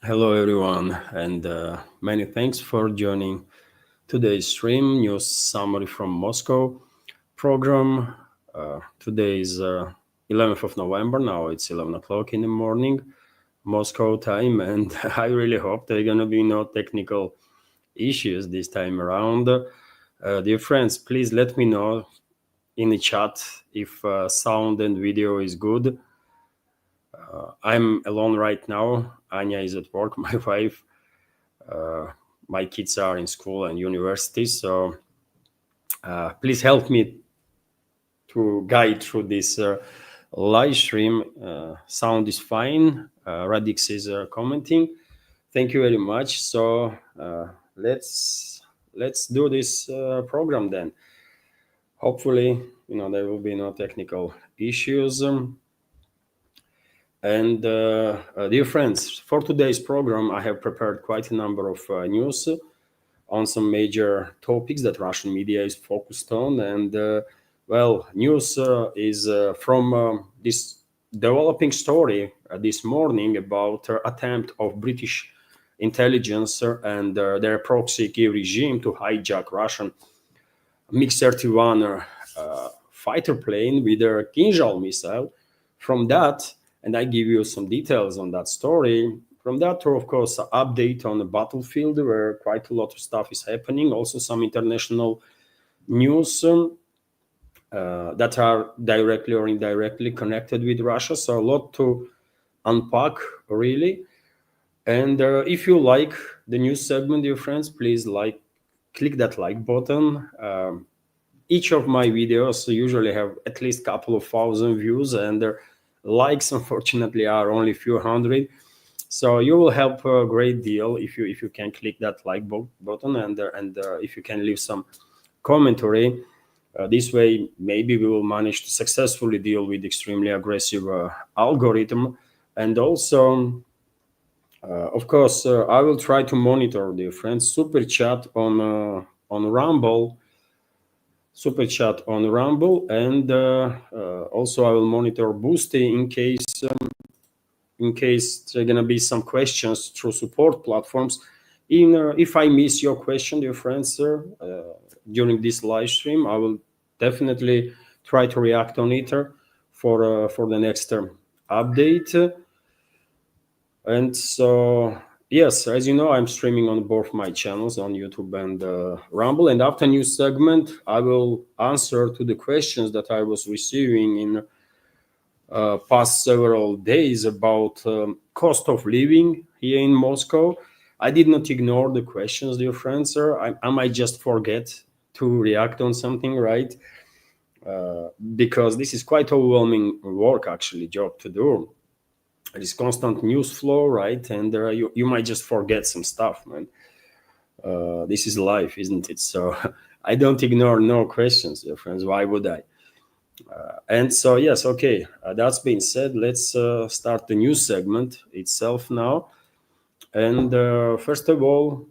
Hello, everyone, and many thanks for joining today's stream news summary from Moscow program. Today is 11th of November. Now it's 11 o'clock in the morning, Moscow time, and I really hope there are gonna be no technical issues this time around. Dear friends, please let me know in the chat if sound and video is good. I'm alone right now. Anya is at work, my wife. My kids are in school and university, so please help me to guide through this live stream. Sound is fine. Radix is commenting. Thank you very much. So let's do this program then. Hopefully, there will be no technical issues. And dear friends, for today's program, I have prepared quite a number of news on some major topics that Russian media is focused on. And news is from this developing story this morning about attempt of British intelligence and their proxy key regime to hijack Russian MiG-31 fighter plane with a Kinzhal missile. From that, and I give you some details on that story. From that, of course, update on the battlefield where quite a lot of stuff is happening. Also, some international news that are directly or indirectly connected with Russia. So a lot to unpack, really. And if you like the news segment, dear friends, please click that like button. Each of my videos usually have at least a couple of thousand views, and their likes, unfortunately, are only a few hundred. So you will help a great deal if you can click that like button and if you can leave some commentary. This way, maybe we will manage to successfully deal with extremely aggressive algorithm. And also, of course, I will try to monitor the friends super chat on Rumble. Super chat on Rumble, and also I will monitor Boosty in case there are gonna be some questions through support platforms. If I miss your question, dear friends, during this live stream, I will definitely try to react on it for the next update. And so, yes, as you know, I'm streaming on both my channels on YouTube and Rumble. And after news segment, I will answer to the questions that I was receiving in past several days about cost of living here in Moscow. I did not ignore the questions, dear friends, sir. I might just forget to react on something, right? Because this is quite overwhelming work, actually, job to do. This constant news flow, right? And you might just forget some stuff, man. This is life, isn't it? So I don't ignore no questions, dear friends. Why would I? And so, yes, okay. That's being said, let's start the news segment itself now. And first of all,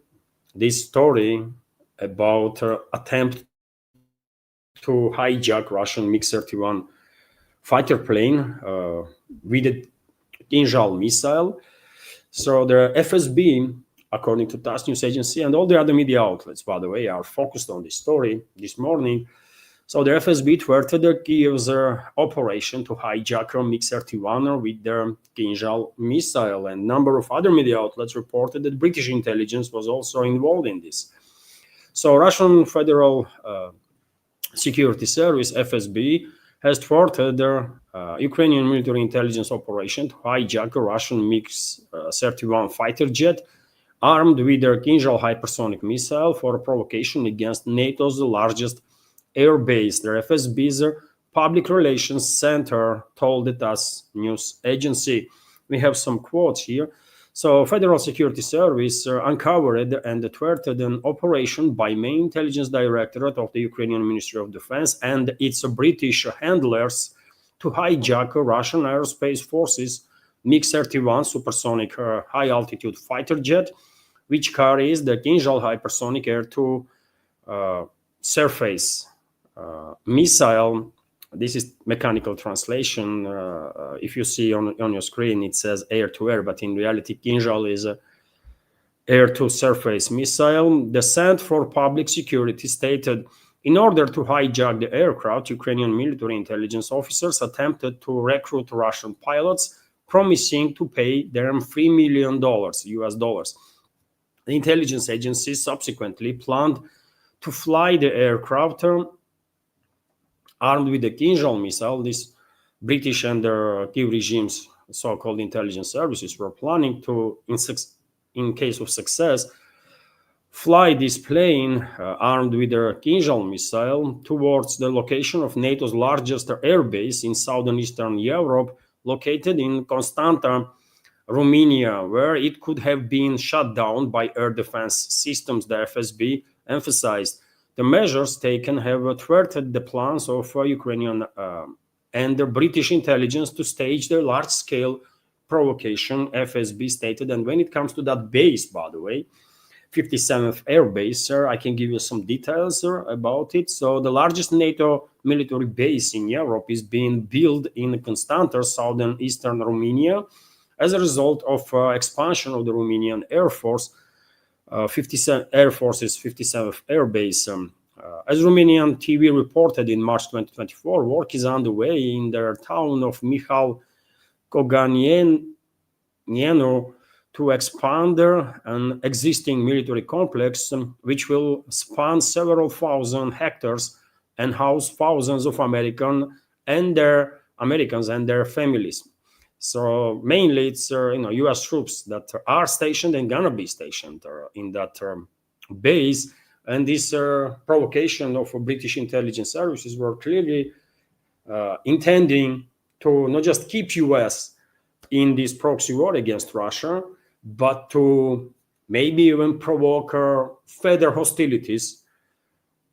this story about attempt to hijack Russian MiG-31 fighter plane with a Kinzhal missile. So the FSB, according to TASS news agency, and all the other media outlets, by the way, are focused on this story this morning. So the FSB thwarted the Kiev's operation to hijack a MiG-31 with their Kinzhal missile, and a number of other media outlets reported that British intelligence was also involved in this. So Russian Federal Security Service, FSB, has thwarted the Ukrainian military intelligence operation to hijack a Russian MiG-31 fighter jet armed with their Kinzhal hypersonic missile for a provocation against NATO's largest air base. The FSB's public relations center told the TASS news agency. We have some quotes here. So, Federal Security Service uncovered and thwarted an operation by main intelligence directorate of the Ukrainian Ministry of Defense and its British handlers to hijack Russian aerospace forces MiG-31 supersonic high-altitude fighter jet, which carries the Kinzhal hypersonic air-to-surface missile This is mechanical translation. If you see on your screen, it says air-to-air, but in reality, Kinjal is a air-to-surface missile. The Center for Public Security stated, in order to hijack the aircraft, Ukrainian military intelligence officers attempted to recruit Russian pilots, promising to pay them $3 million US dollars. The intelligence agency subsequently planned to fly the aircraft armed with the Kinjal missile. This British and Kiev regime's so-called intelligence services were planning to, in case of success, fly this plane armed with a Kinjal missile towards the location of NATO's largest air base in southern Eastern Europe, located in Constanta, Romania, where it could have been shut down by air defense systems, the FSB emphasized. The measures taken have thwarted the plans of Ukrainian and the British intelligence to stage the large-scale provocation, FSB stated. And when it comes to that base, by the way, 57th Air Base, I can give you some details about it. So the largest NATO military base in Europe is being built in Constanta, southern eastern Romania, as a result of expansion of the Romanian Air Force. 57 Air Force's 57th Air Base. As Romanian TV reported in March 2024, work is underway in the town of Michal Koganienu to expand an existing military complex, which will span several thousand hectares and house thousands of Americans and their families. So mainly it's U.S. troops that are stationed and gonna be stationed in that base. And this provocation of British intelligence services were clearly intending to not just keep U.S. in this proxy war against Russia, but to maybe even provoke further hostilities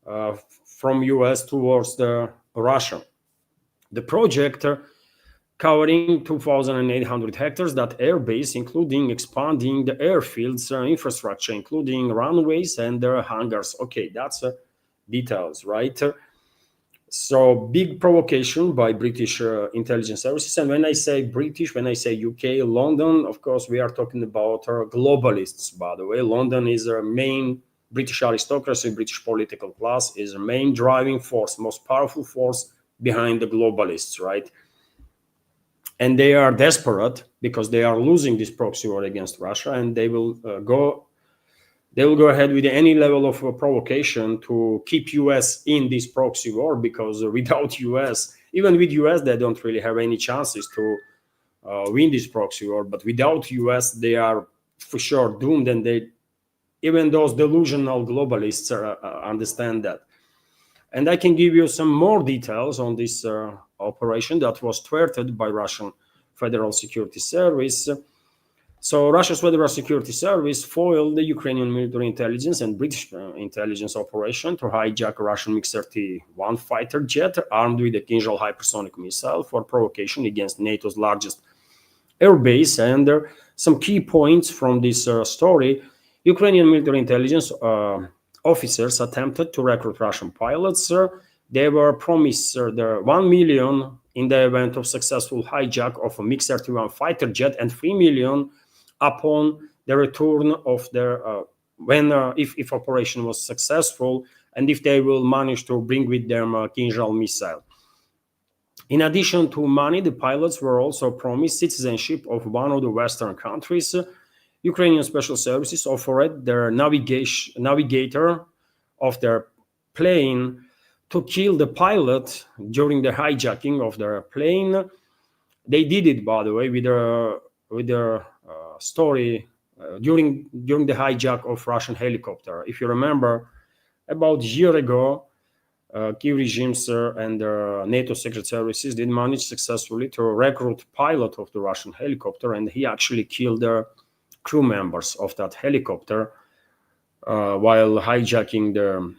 from U.S. towards Russia. The project covering 2,800 hectares, that airbase, including expanding the airfield's infrastructure, including runways and hangars. Okay, that's details, right? So big provocation by British intelligence services. And when I say British, when I say UK, London, of course, we are talking about globalists, by the way. London is a main British aristocracy, British political class is a main driving force, most powerful force behind the globalists, right? And they are desperate because they are losing this proxy war against Russia, and they will go ahead with any level of provocation to keep US in this proxy war, because without US, even with US, they don't really have any chances to win this proxy war. But without US, they are for sure doomed, and even those delusional globalists understand that. And I can give you some more details on this operation that was thwarted by Russian Federal Security Service. So Russia's Federal Security Service foiled the Ukrainian military intelligence and British intelligence operation to hijack a Russian MiG-31 fighter jet armed with a Kinjal hypersonic missile for provocation against NATO's largest air base. And some key points from this story: Ukrainian military intelligence officers attempted to recruit Russian pilots. They were promised the $1 million in the event of successful hijack of a MiG-31 fighter jet, and $3 million upon the return of their if operation was successful, and if they will manage to bring with them a Kinjal missile. In addition to money, the pilots were also promised citizenship of one of the Western countries. Ukrainian special services offered their navigator of their plane to kill the pilot during the hijacking of their plane. They did it, by the way, with their story during the hijack of Russian helicopter. If you remember, about a year ago, Kiev regimes and NATO Secret Services did manage successfully to recruit pilot of the Russian helicopter, and he actually killed the crew members of that helicopter while hijacking the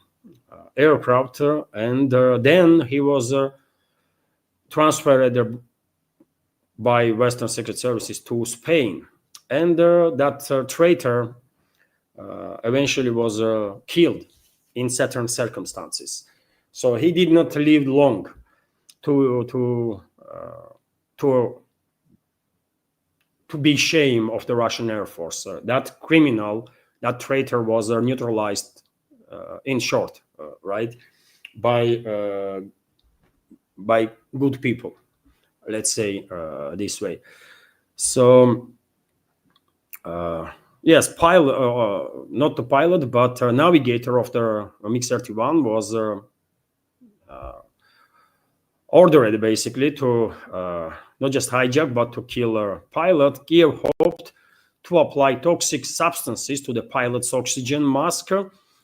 aircraft, and then he was transferred by Western Secret Services to Spain, and that traitor eventually was killed in certain circumstances. So he did not live long to be shame of the Russian Air Force. That criminal, that traitor was neutralized, in short, right, by good people, let's say this way. So yes, pilot, not the pilot, but navigator of the MiG-31 was ordered basically to not just hijack but to kill a pilot. Kiev hoped to apply toxic substances to the pilot's oxygen mask.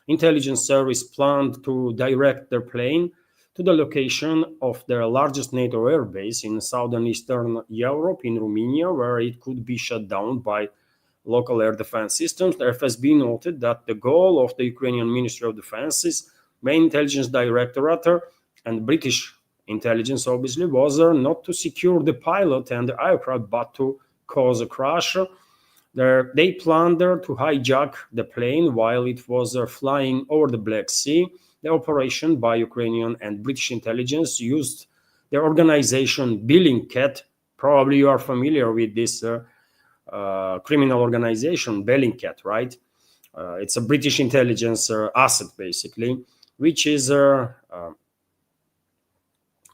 Intelligence service planned to direct their plane to the location of their largest NATO airbase in southern Eastern Europe, in Romania, where it could be shut down by local air defense systems. The FSB noted that the goal of the Ukrainian Ministry of Defense's main intelligence directorate and British intelligence obviously was not to secure the pilot and the aircraft but to cause a crash. They planned to hijack the plane while it was flying over the Black Sea. The operation by Ukrainian and British intelligence used the organization Bellingcat. Probably you are familiar with this criminal organization, Bellingcat, right? It's a British intelligence asset, basically, which is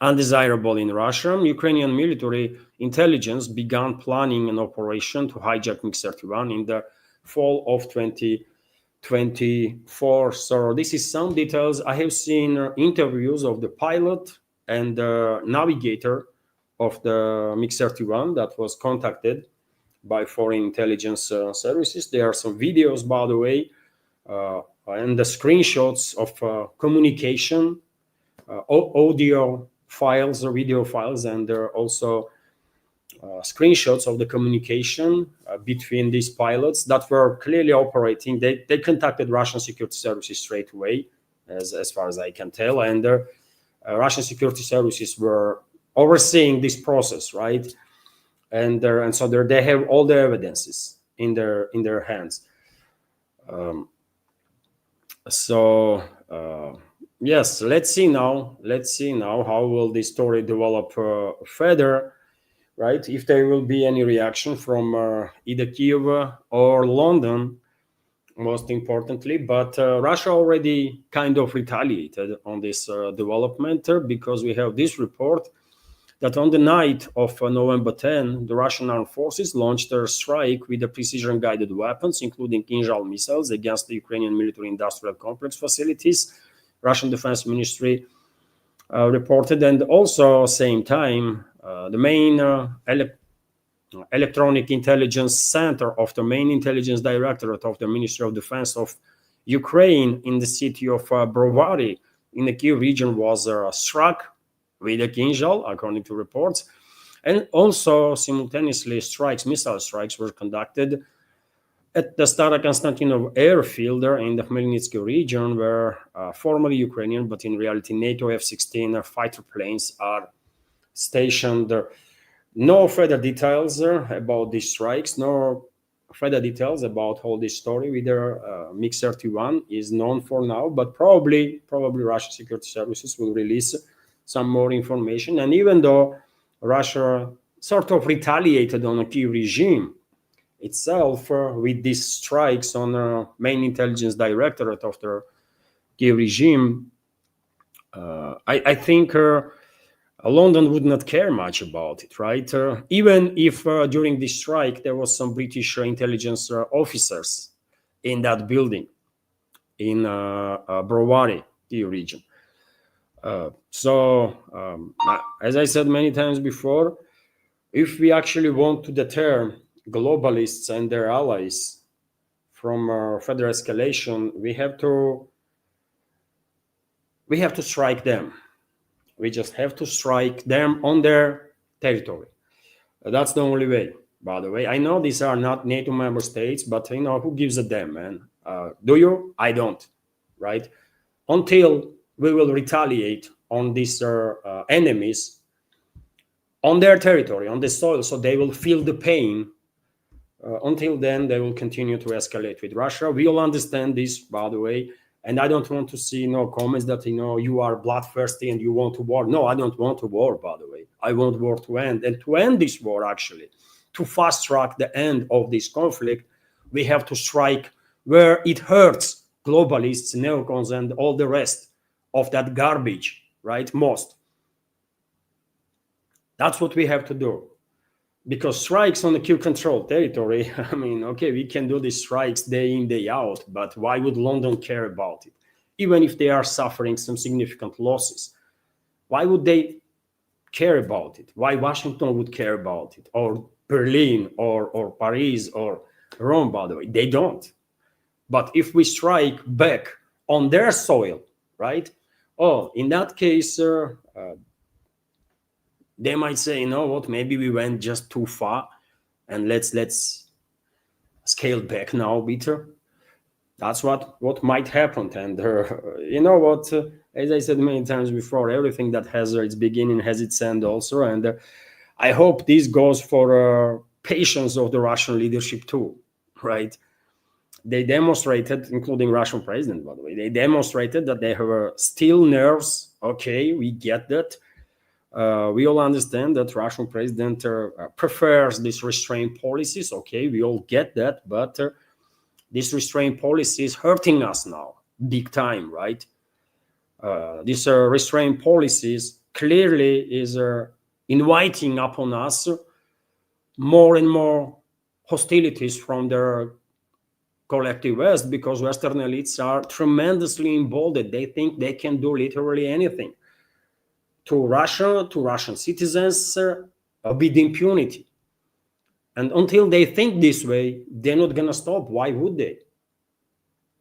undesirable in Russia. Ukrainian military intelligence began planning an operation to hijack MiG-31 in the fall of 2024. So this is some details. I have seen interviews of the pilot and the navigator of the MiG-31 that was contacted by foreign intelligence services. There are some videos, by the way, and the screenshots of communication, audio files or video files, and there are also screenshots of the communication between these pilots that were clearly operating. They contacted Russian security services straight away, as far as I can tell, and Russian security services were overseeing this process, right? And so they have all the evidences in their hands. Yes, let's see now how will this story develop further, right? If there will be any reaction from either Kiev or London, most importantly. But Russia already kind of retaliated on this development because we have this report that on the night of November 10, the Russian armed forces launched a strike with the precision-guided weapons, including Kinzhal missiles, against the Ukrainian military-industrial complex facilities. Russian Defense Ministry reported, and also same time, the main electronic intelligence center of the main intelligence directorate of the Ministry of Defense of Ukraine in the city of Brovary in the Kyiv region was struck with a Kinzhal, according to reports. And also simultaneously missile strikes were conducted at the Starokonstantinov airfield in the Khmelnytsky region, where formerly Ukrainian, but in reality NATO F-16 fighter planes are stationed. No further details about these strikes, no further details about all this story with their MiG-31 is known for now, but probably Russian security services will release some more information. And even though Russia sort of retaliated on the Kyiv regime itself with these strikes on the main intelligence directorate of the Kyiv regime, I think London would not care much about it, right? Even if during this strike there was some British intelligence officers in that building in Brovary, Kyiv region. As I said many times before, if we actually want to deter globalists and their allies from further escalation, we have to strike them. We just have to strike them on their territory. That's the only way, by the way. I know these are not NATO member states, but who gives a damn, man? Do you? I don't, right? Until we will retaliate on these enemies on their territory, on the soil, so they will feel the pain. Until then, they will continue to escalate with Russia. We'll understand this, by the way. And I don't want to see comments that you are bloodthirsty and you want to war. No, I don't want a war, by the way. I want war to end. And to end this war, actually, to fast track the end of this conflict, we have to strike where it hurts globalists, neocons, and all the rest of that garbage, right? Most. That's what we have to do. Because strikes on the Q-controlled territory, I mean, okay, we can do these strikes day in, day out, but why would London care about it? Even if they are suffering some significant losses, why would they care about it? Why Washington would care about it? Or Berlin, or Paris, or Rome, by the way? They don't. But if we strike back on their soil, right? Oh, in that case, they might say, you know what, maybe we went just too far, and let's scale back now a bit. That's what might happen. And you know what, as I said many times before, everything that has its beginning has its end also. And I hope this goes for patience of the Russian leadership too, right? They demonstrated, including Russian president, by the way, they demonstrated that they have steel nerves. Okay, we get that. We all understand that Russian president prefers these restraint policies. Okay, we all get that, but this restraint policy is hurting us now, big time, right? These restraint policies clearly is inviting upon us more and more hostilities from their collective West, because Western elites are tremendously emboldened. They think they can do literally anything to Russia, to Russian citizens, with impunity. And until they think this way, they're not gonna stop. Why would they?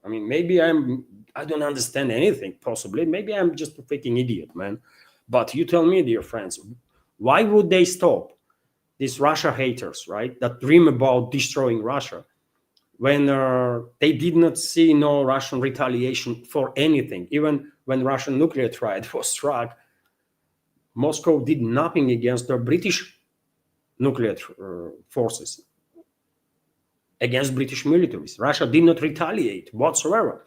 I mean, maybe I don't understand anything, possibly. Maybe I'm just a freaking idiot, man. But you tell me, dear friends, why would they stop? These Russia haters, right, that dream about destroying Russia, when they did not see no Russian retaliation for anything. Even when Russian nuclear threat was struck, Moscow did nothing against the British nuclear forces, against British militaries. Russia did not retaliate whatsoever.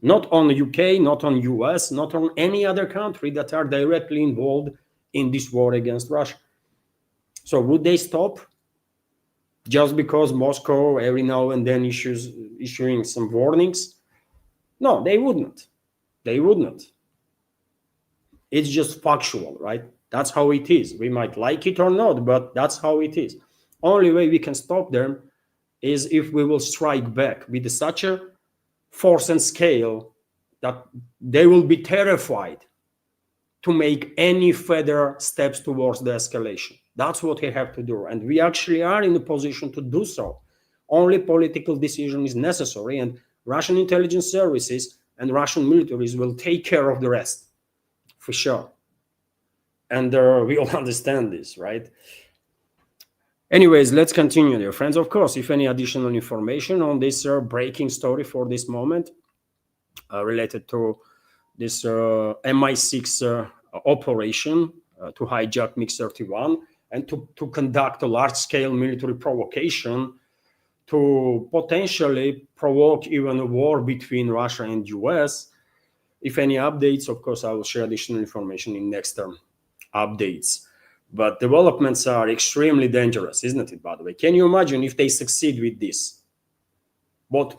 Not on the UK, not on US, not on any other country that are directly involved in this war against Russia. So would they stop just because Moscow every now and then issuing some warnings? No, they wouldn't. They wouldn't. It's just factual, right? That's how it is. We might like it or not, but that's how it is. Only way we can stop them is if we will strike back with such a force and scale that they will be terrified to make any further steps towards the escalation. That's what we have to do. And we actually are in a position to do so. Only political decision is necessary, and Russian intelligence services and Russian militaries will take care of the rest, for sure. And we all understand this, right? Anyways, let's continue, dear friends. Of course, if any additional information on this breaking story for this moment related to this MI6 operation to hijack MiG-31 and to conduct a large-scale military provocation to potentially provoke even a war between Russia and US. If any updates, of course, I will share additional information in next updates. But developments are extremely dangerous, isn't it, by the way? Can you imagine if they succeed with this? What,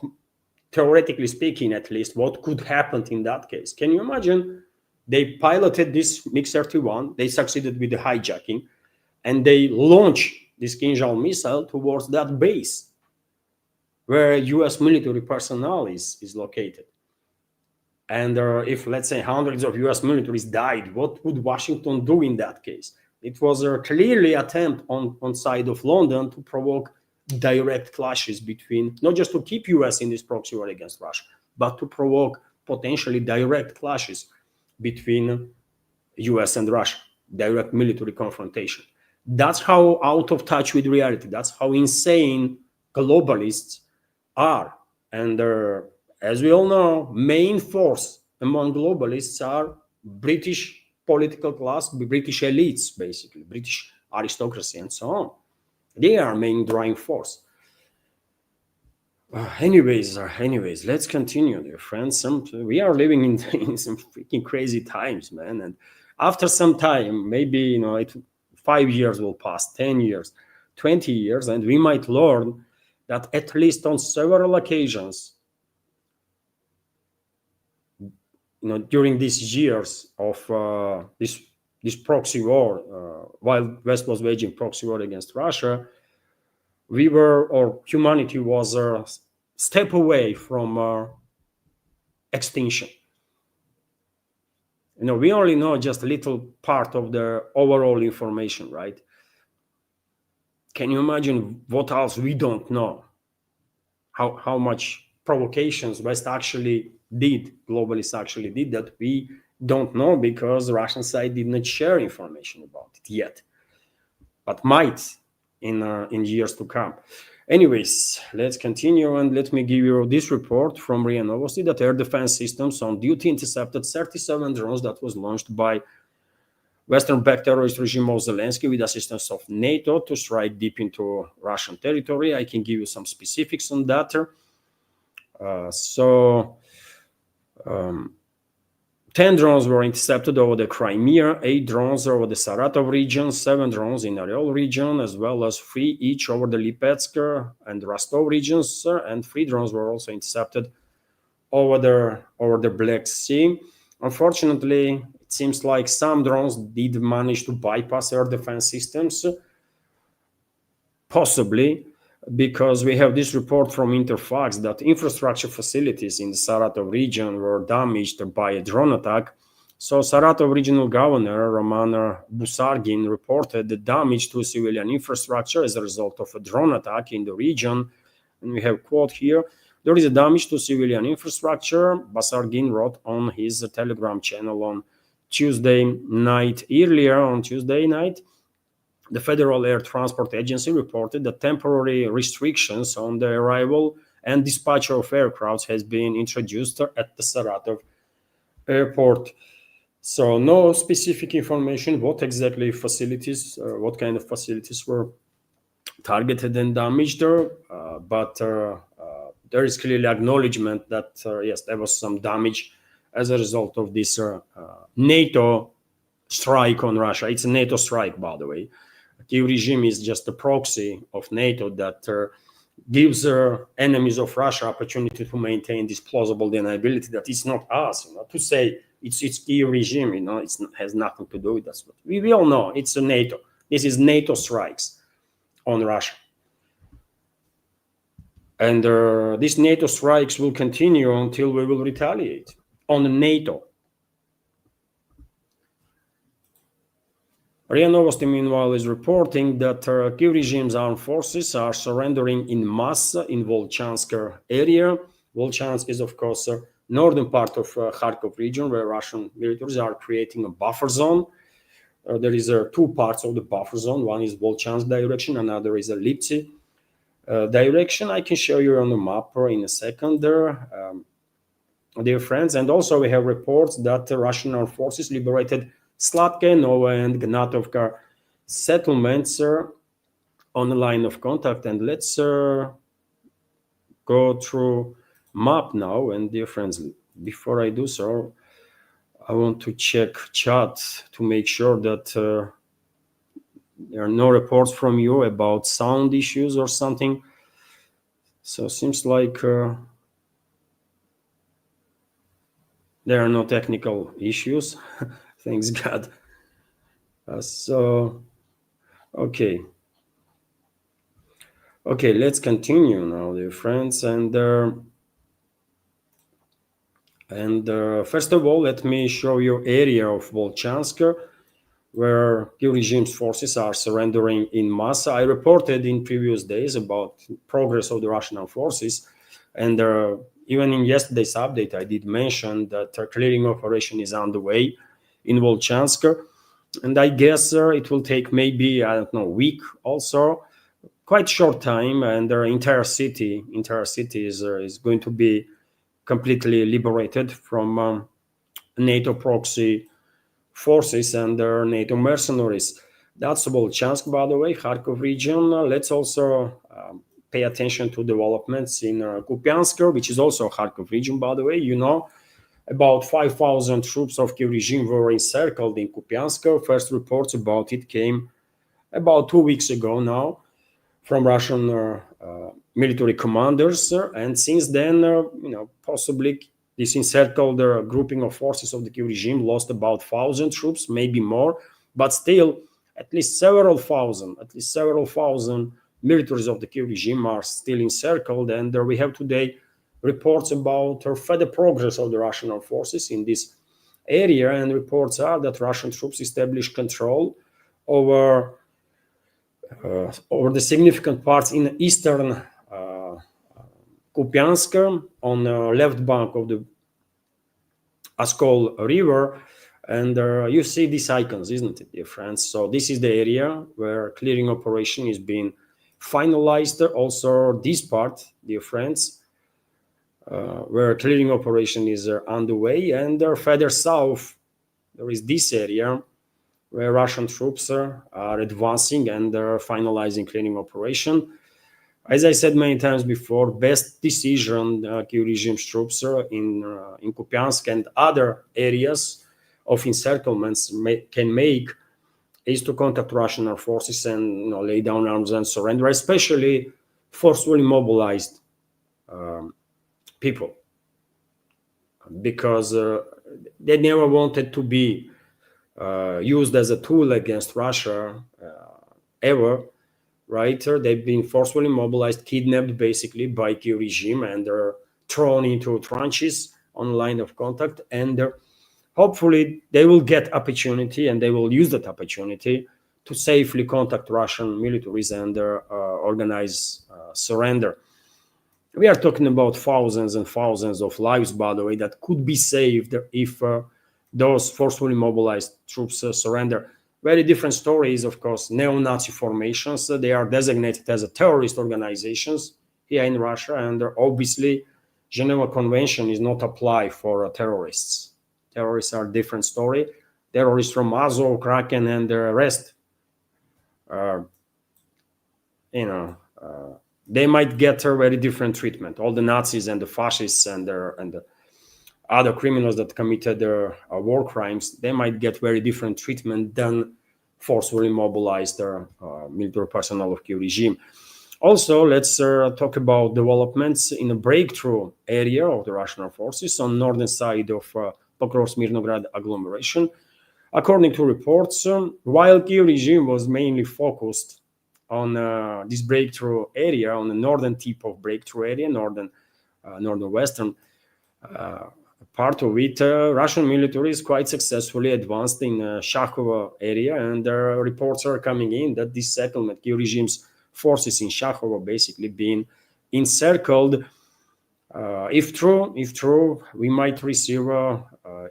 theoretically speaking, at least, what could happen in that case? Can you imagine they piloted this MiG-31, they succeeded with the hijacking, and they launch this Kinzhal missile towards that base where US military personnel is located. And if, let's say, hundreds of US militaries died, what would Washington do in that case? It was a clearly attempt on side of London to provoke direct clashes between, not just to keep US in this proxy war against Russia, but to provoke potentially direct clashes between US and Russia, direct military confrontation. That's how out of touch with reality, that's how insane globalists are. And as we all know, main force among globalists are British political class, British elites, basically, British aristocracy and so on. They are main driving force. Anyways, let's continue, dear friends. We are living in some freaking crazy times, man. And after some time, maybe 5 years will pass, 10 years, 20 years, and we might learn that at least on several occasions, during these years of this proxy war, while West was waging proxy war against Russia, we were, or humanity was a step away from extinction. We only know just a little part of the overall information, right? Can you imagine what else we don't know? How much provocations West actually did, globalists actually did, that we don't know because the Russian side did not share information about it yet, but might in years to come. Anyways, let's continue, and let me give you this report from RIA Novosti that air defense systems on duty intercepted 37 drones that was launched by Western-backed terrorist regime of Zelensky with assistance of NATO to strike deep into Russian territory. I can give you some specifics on that. 10 drones were intercepted over the Crimea, 8 drones over the Saratov region, 7 drones in Oryol region, as well as 3 each over the Lipetsk and Rostov regions, and 3 drones were also intercepted over the Black Sea. Unfortunately, it seems like some drones did manage to bypass air defense systems, possibly because we have this report from Interfax that infrastructure facilities in the Saratov region were damaged by a drone attack. So Saratov regional governor Roman Busargin reported the damage to civilian infrastructure as a result of a drone attack in the region. And we have quote here, "There is a damage to civilian infrastructure," Busargin wrote on his Telegram channel on Tuesday night. Earlier on Tuesday night, the Federal Air Transport Agency reported that temporary restrictions on the arrival and dispatch of aircraft has been introduced at the Saratov airport. So no specific information what exactly facilities, what kind of facilities were targeted and damaged there, but there is clearly acknowledgement that yes, there was some damage as a result of this NATO strike on Russia. It's a NATO strike, by the way. Kiev regime is just a proxy of NATO that gives enemies of Russia opportunity to maintain this plausible deniability that it's not us. To say it's Kiev regime, it has nothing to do with that. We all know it's a NATO. This is NATO strikes on Russia, and these NATO strikes will continue until we will retaliate on NATO. RIA Novosti, meanwhile, is reporting that Kiev regime's armed forces are surrendering in mass in Volchansk area. Volchansk is, of course, northern part of Kharkov region, where Russian militaries are creating a buffer zone. There is 2 parts of the buffer zone. One is Volchansk direction, another is a Lipsy direction. I can show you on the map in a second there, dear friends. And also we have reports that the Russian armed forces liberated Slatke, Nova, and Gnatovka settlements on the line of contact. And let's go through map now. And dear friends, before I do so, I want to check chat to make sure that there are no reports from you about sound issues or something. So it seems like there are no technical issues. Thanks God. Okay, let's continue now, dear friends. And first of all, let me show you area of Volchansk, where Kiev regime's forces are surrendering in mass. I reported in previous days about progress of the Russian armed forces, and even in yesterday's update, I did mention that a clearing operation is underway in Volchansk, and I guess it will take maybe, I don't know, a week also, quite short time, and the entire city is going to be completely liberated from NATO proxy forces and their NATO mercenaries. That's Volchansk, by the way, Kharkov region. Let's also pay attention to developments in Kupiansk, which is also Kharkov region, by the way. You know, about 5,000 troops of Kiev regime were encircled in Kupiansk. First reports about it came about 2 weeks ago now from Russian military commanders, and since then, possibly this encircled grouping of forces of the Kiev regime lost about 1,000 troops, maybe more, but still at least several thousand militaries of the Kiev regime are still encircled, and we have today reports about further progress of the Russian armed forces in this area, and reports are that Russian troops established control over the significant parts in eastern Kupiansk on the left bank of the Oskol River. And you see these icons, isn't it, dear friends? So this is the area where clearing operation is being finalized. Also this part, dear friends, where clearing operation is underway. And further south, there is this area where Russian troops are advancing and finalizing clearing operation. As I said many times before, best decision Kiev regime's troops in Kupiansk and other areas of encirclements can make is to contact Russian armed forces and lay down arms and surrender, especially forcefully mobilized people, because they never wanted to be used as a tool against Russia ever, right? They've been forcefully mobilized, kidnapped basically by Kiev regime, and they're thrown into trenches on line of contact, and hopefully they will get opportunity and they will use that opportunity to safely contact Russian militaries and organize surrender. We are talking about thousands and thousands of lives, by the way, that could be saved if those forcefully mobilized troops surrender. Very different stories, of course, neo-Nazi formations. They are designated as terrorist organizations here in Russia, and obviously Geneva Convention is not applied for terrorists. Terrorists are a different story. Terrorists from Azov, Kraken, and the rest, they might get a very different treatment. All the Nazis and the fascists and the other criminals that committed war crimes, they might get very different treatment than forcefully mobilized military personnel of Kiev regime. Also, let's talk about developments in a breakthrough area of the Russian armed forces on northern side of Pokrovsk-Mirnograd agglomeration. According to reports, while Kiev regime was mainly focused on this breakthrough area, on the northern tip of breakthrough area, northern-western part of it, Russian military is quite successfully advanced in Shakhovo area, and reports are coming in that this settlement, Kiev regime's forces in Shakhovo, basically being encircled. If true, we might receive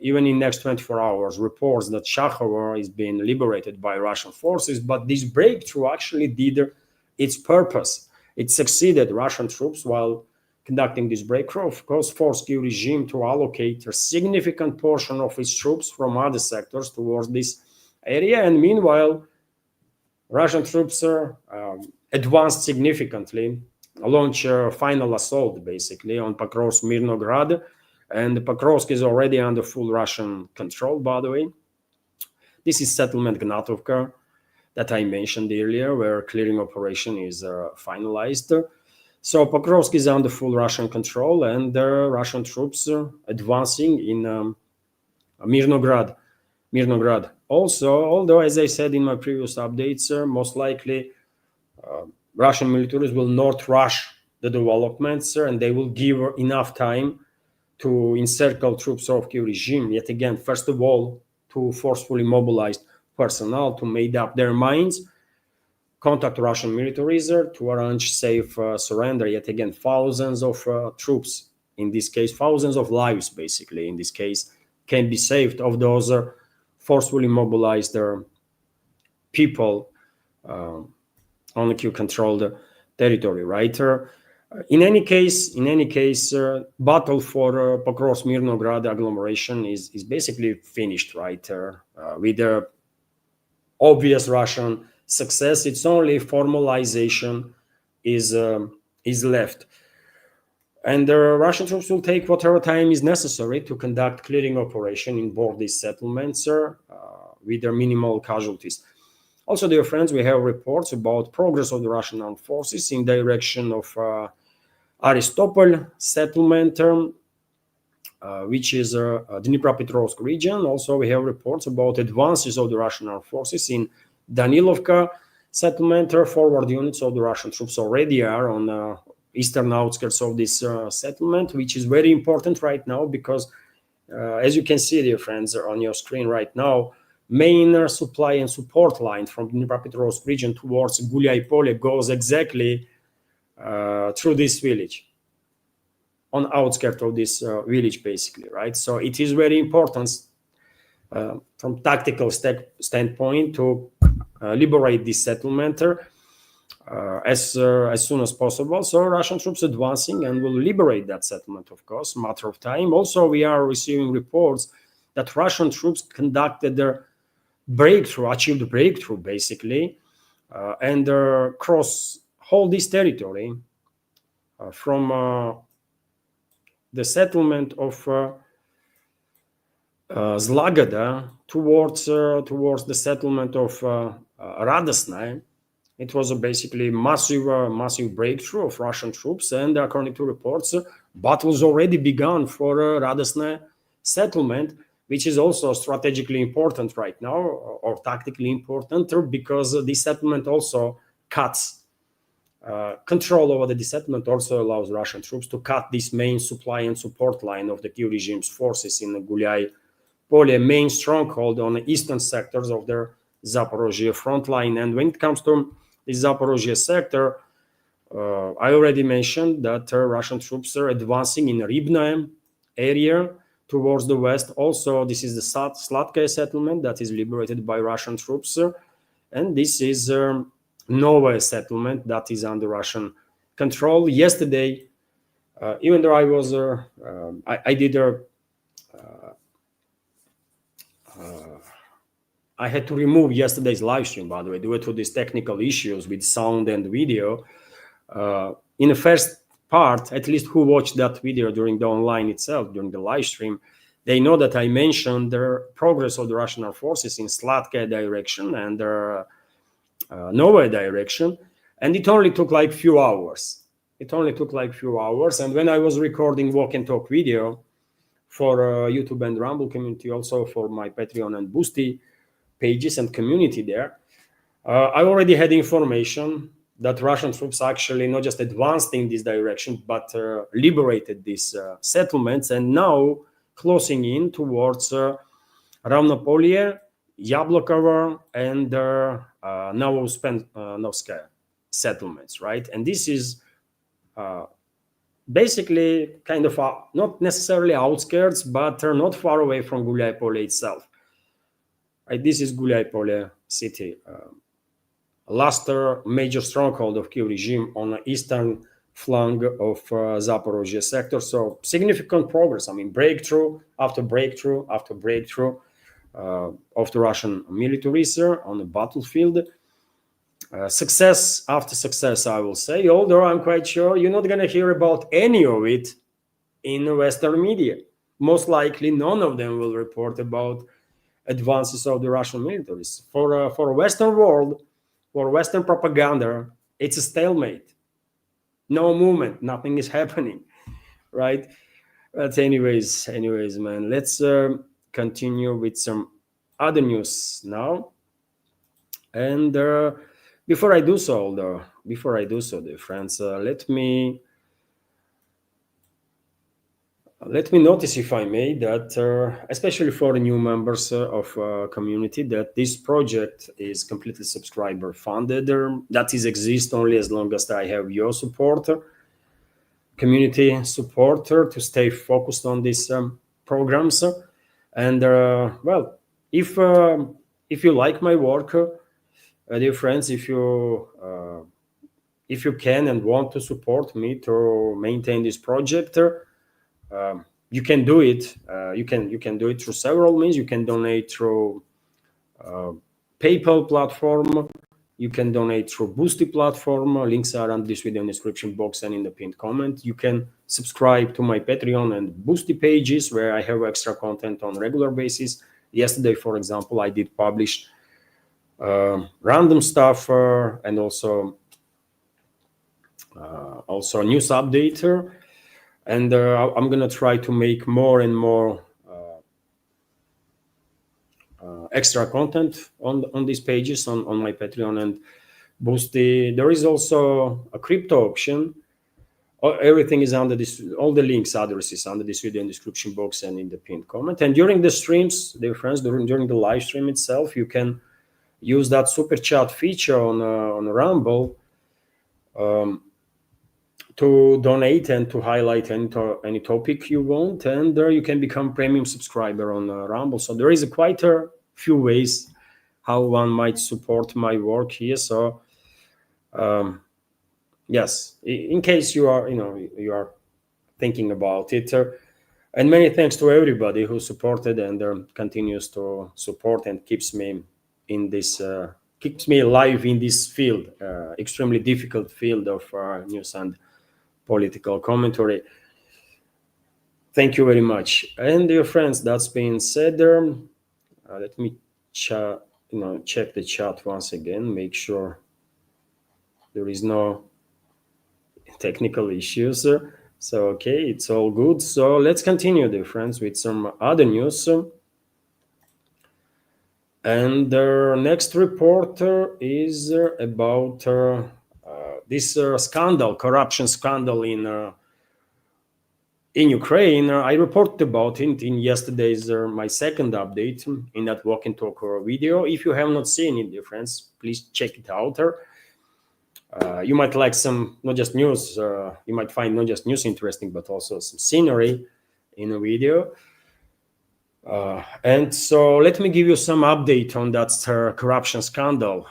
even in next 24 hours reports that Shakhovo is being liberated by Russian forces. But this breakthrough actually did its purpose. It succeeded. Russian troops, while conducting this breakthrough, of course, forced Kiev regime to allocate a significant portion of its troops from other sectors towards this area. And meanwhile, Russian troops advanced significantly, launch a final assault basically on Pokrovsk-Mirnograd, and Pokrovsk is already under full Russian control, by the way. This is settlement Gnatovka that I mentioned earlier, where clearing operation is finalized. So Pokrovsk is under full Russian control, and Russian troops advancing in Mirnograd. Also, although, as I said in my previous updates, most likely Russian militaries will not rush the developments, and they will give enough time to encircle troops of Kiev regime. Yet again, first of all, to forcefully mobilize personnel to make up their minds, contact Russian militaries to arrange safe surrender. Yet again, thousands of troops, in this case, thousands of lives, basically, in this case, can be saved of those forcefully mobilized people on the Kiev-controlled territory, right? In any case, battle for Pokrovsk-Mirnograd agglomeration is basically finished, right? With the obvious Russian success, it's only formalization is is left. And the Russian troops will take whatever time is necessary to conduct clearing operation in both these settlements with their minimal casualties. Also, dear friends, we have reports about progress of the Russian armed forces in direction of Aristopol settlement, which is Dnipropetrovsk region. Also, we have reports about advances of the Russian armed forces in Danilovka settlement. Forward units of the Russian troops already are on eastern outskirts of this settlement, which is very important right now because, as you can see, dear friends, on your screen right now, main supply and support line from the Dnipropetrovsk region towards Gulyai-Pole goes exactly through this village, on outskirts of this village, basically, right? So it is very important from tactical standpoint to liberate this settlement as soon as possible. So Russian troops advancing and will liberate that settlement, of course, matter of time. Also, we are receiving reports that Russian troops conducted their achieved a breakthrough, basically, and cross whole this territory from the settlement of Zlagada towards the settlement of Radosnaya. It was basically massive breakthrough of Russian troops, and according to reports, battles already begun for Radosnaya settlement, which is also strategically important right now, or tactically important, because this settlement also cuts control over the settlement, also allows Russian troops to cut this main supply and support line of the Kiev regime's forces in the Gulyai-Pole, main stronghold on the eastern sectors of their Zaporozhye front line. And when it comes to the Zaporozhye sector, I already mentioned that Russian troops are advancing in Rybnaya area towards the west. Also, this is the Sladkaya settlement that is liberated by Russian troops, and this is Novaya settlement that is under Russian control. Yesterday, even though I was, I had to remove yesterday's live stream, by the way, due to these technical issues with sound and video. In the first part, at least who watched that video during the online itself, during the live stream, they know that I mentioned the progress of the Russian armed forces in Sladkaya direction and Novaya direction, and it only took like few hours. And when I was recording walk and talk video for YouTube and Rumble community, also for my Patreon and Boosty pages and community there, I already had information that Russian troops actually not just advanced in this direction, but liberated these settlements, and now closing in towards Ravnopolye, Yablokovo, and Novouspensky settlements, right? And this is basically kind of not necessarily outskirts, but not far away from Gulyai-Pole itself. Right? This is Gulyai-Pole city, last major stronghold of Kiev regime on the eastern flank of Zaporozhye sector. So significant progress. I mean, breakthrough after breakthrough after breakthrough of the Russian militaries on the battlefield. Success after success, I will say, although I'm quite sure you're not going to hear about any of it in Western media. Most likely, none of them will report about advances of the Russian militaries. For Western world, for Western propaganda, it's a stalemate. No movement, nothing is happening, right? But anyways, man, let's continue with some other news now. And before I do so, dear friends, let me notice, if I may, that especially for the new members of community, that this project is completely subscriber funded. That is exist only as long as I have your support, community support, to stay focused on these programs. And well, if you like my work, dear friends, if you can and want to support me to maintain this project, you can do it. You can do it through several means. You can donate through PayPal platform. You can donate through Boosty platform. Links are on this video in the description box and in the pinned comment. You can subscribe to my Patreon and Boosty pages where I have extra content on regular basis. Yesterday, for example, I did publish random stuff and also news updater. And I'm gonna try to make more and more extra content on these pages on my Patreon and Boosty. There is also a crypto option. Everything is under this, all the links, addresses under this video in the description box and in the pinned comment. And during the streams, dear friends, during the live stream itself, you can use that super chat feature on Rumble to donate and to highlight any topic you want, and you can become premium subscriber on Rumble. So there is quite a few ways how one might support my work here. So yes, in case you are thinking about it, and many thanks to everybody who supported and continues to support and keeps me in this keeps me alive in this field, extremely difficult field of news and political commentary. Thank you very much. And dear friends, that's being said, let me check the chat once again, make sure there is no technical issues. So okay, it's all good. So let's continue, dear friends, with some other news. And the next report is about this corruption scandal in Ukraine. I reported about it in yesterday's my second update in that walk and talk video. If you have not seen it, dear friends, please check it out. You might like some not just news. You might find not just news interesting, but also some scenery in a video. And so let me give you some update on that corruption scandal.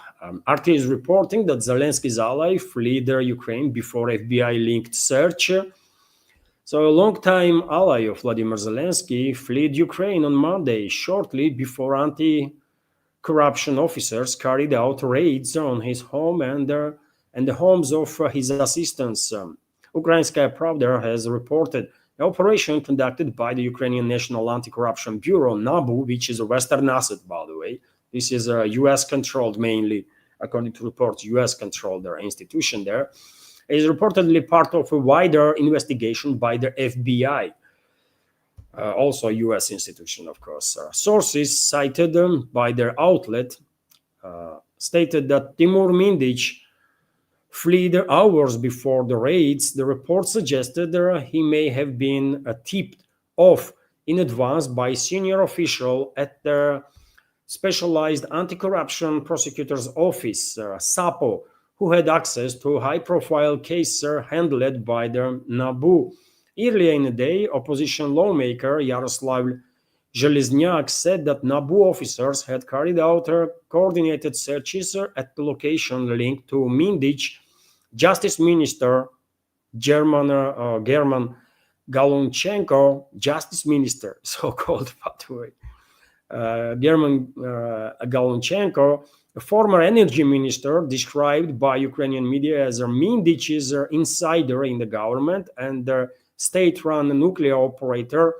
RT is reporting that Zelensky's ally fled Ukraine before FBI-linked search. So a long-time ally of Vladimir Zelensky fled Ukraine on Monday, shortly before anti-corruption officers carried out raids on his home and the homes of his assistants. Ukrainskaya Pravda has reported the operation conducted by the Ukrainian National Anti-Corruption Bureau, NABU, which is a Western asset, by the way. This is a US-controlled, mainly, according to reports, US-controlled institution there, is reportedly part of a wider investigation by the FBI, also a US institution, of course. Sources cited by their outlet stated that Timur Mindic fled hours before the raids. The report suggested he may have been tipped off in advance by a senior official at the Specialized Anti-Corruption Prosecutor's Office, SAPO, who had access to a high-profile case handled by the NABU. Earlier in the day, opposition lawmaker Yaroslav Zhelezniak said that NABU officers had carried out coordinated searches at the location linked to Mindic. Justice Minister German Galunchenko, Justice Minister, so-called, by the way, German Galunchenko, a former energy minister described by Ukrainian media as a Mindic's insider in the government and the state-run nuclear operator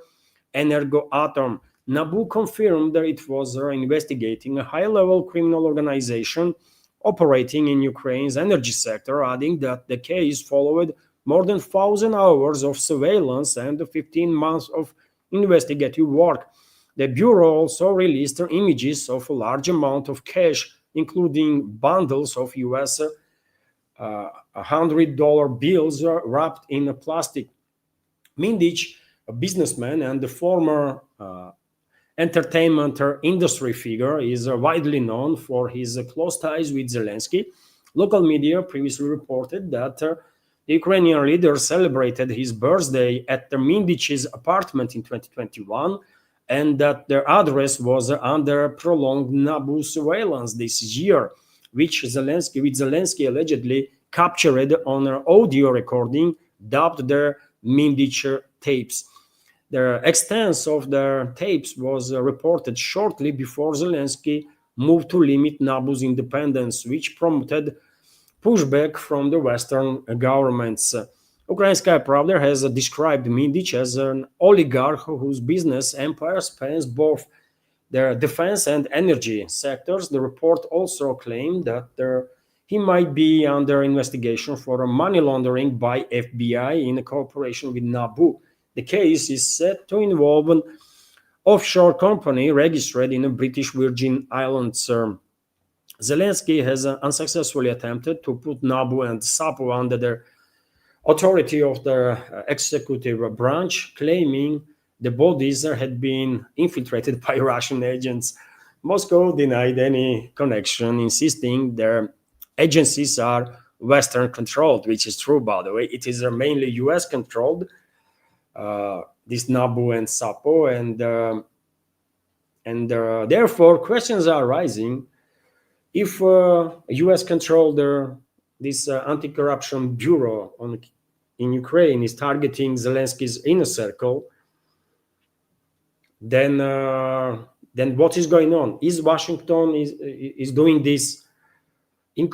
Energoatom. NABU confirmed that it was investigating a high-level criminal organization operating in Ukraine's energy sector, adding that the case followed more than 1,000 hours of surveillance and 15 months of investigative work. The Bureau also released images of a large amount of cash, including bundles of US $100 bills wrapped in plastic. Mindic, a businessman and the former entertainment industry figure, is widely known for his close ties with Zelensky. Local media previously reported that the Ukrainian leader celebrated his birthday at the Mindic's apartment in 2021, and that their address was under prolonged NABU surveillance this year, which Zelensky allegedly captured on an audio recording dubbed the Mindic tapes. The extent of the tapes was reported shortly before Zelensky moved to limit NABU's independence, which prompted pushback from the Western governments. Ukrainskaya Pravda has described Mindich as an oligarch whose business empire spans both the defense and energy sectors. The report also claimed that he might be under investigation for money laundering by FBI in cooperation with NABU. The case is said to involve an offshore company registered in the British Virgin Islands. Zelensky has unsuccessfully attempted to put NABU and SAPO under the authority of the executive branch, claiming the bodies had been infiltrated by Russian agents. Moscow denied any connection, insisting their agencies are Western controlled, which is true, by the way. It is mainly US controlled, this NABU and SAPO, and therefore questions are rising. If US controlled this anti-corruption bureau in Ukraine is targeting Zelensky's inner circle, then what is going on? Is Washington is doing this in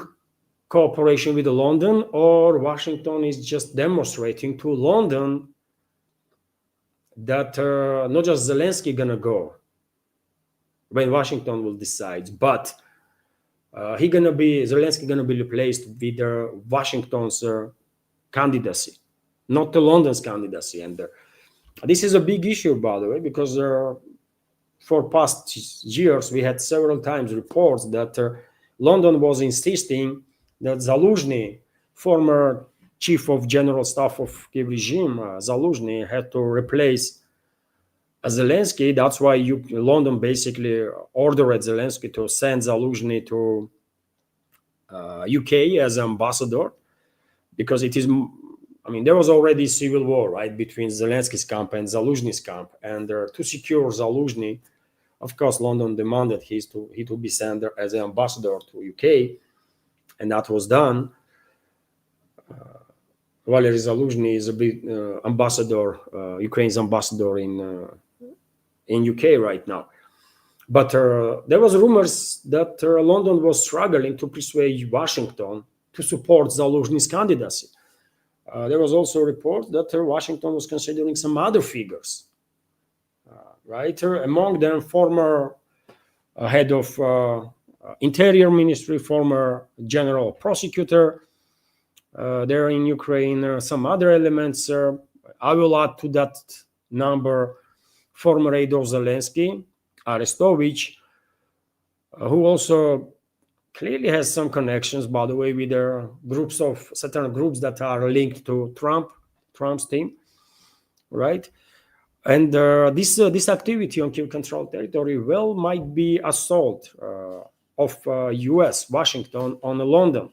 cooperation with London, or Washington is just demonstrating to London that not just Zelensky gonna go when Washington will decide, but Zelensky gonna be replaced with Washington's candidacy, not the London's candidacy. And this is a big issue, by the way, because for past years we had several times reports that London was insisting that Zaluzhny, former chief of general staff of Kiev regime, Zaluzhny, had to replace Zelensky. That's why London basically ordered Zelensky to send Zaluzhny to UK as ambassador, because it is, I mean, there was already civil war, right, between Zelensky's camp and Zaluzhny's camp, and to secure Zaluzhny, of course, London demanded he to be sent as an ambassador to UK, and that was done. Valery Zaluzhny is a ambassador, Ukraine's ambassador in UK right now. But there was rumors that London was struggling to persuade Washington to support Zaluzhny's candidacy. There was also a report that Washington was considering some other figures, right? Among them, former head of Interior Ministry, former general prosecutor there in Ukraine, some other elements. I will add to that number former aide of Zelensky, Arestovich, who also clearly has some connections, by the way, with certain groups that are linked to Trump's team, right? And this activity on Kiev-controlled territory might be assault of U.S., Washington on London,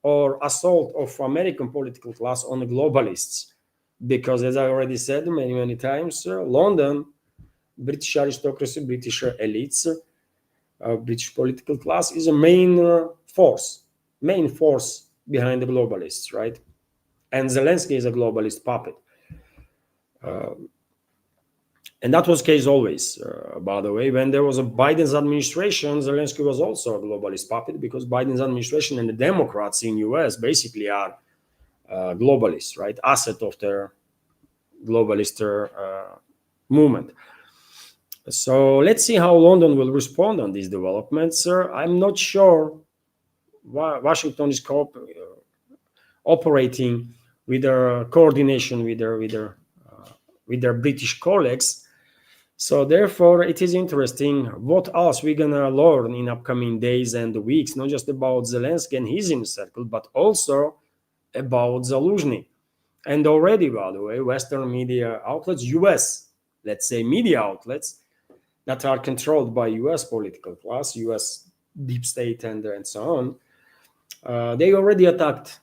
or assault of American political class on the globalists, because as I already said many times, London, British aristocracy, British elites, British political class is a main force behind the globalists, right? And Zelensky is a globalist puppet. And that was the case always, by the way. When there was a Biden's administration, Zelensky was also a globalist puppet, because Biden's administration and the Democrats in US basically are globalists, right? Asset of their globalist movement. So let's see how London will respond on these developments. I'm not sure why Washington is operating with their coordination with their British colleagues. So therefore, it is interesting what else we're gonna learn in upcoming days and weeks, not just about Zelensky and his inner circle, but also about Zaluzhny. And already, by the way, Western media outlets, US, let's say media outlets that are controlled by US political class, US deep state, and so on, they already attacked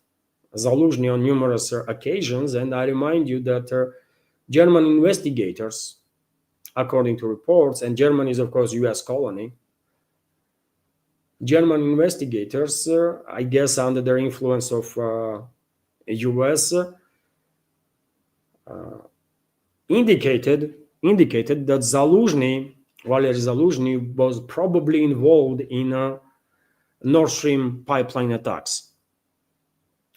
Zaluzhny on numerous occasions. And I remind you that German investigators, according to reports, and Germany is, of course, US colony, German investigators, I guess under the influence of US, indicated that Zaluzhny Valery Zaluzhny was probably involved in Nord Stream pipeline attacks.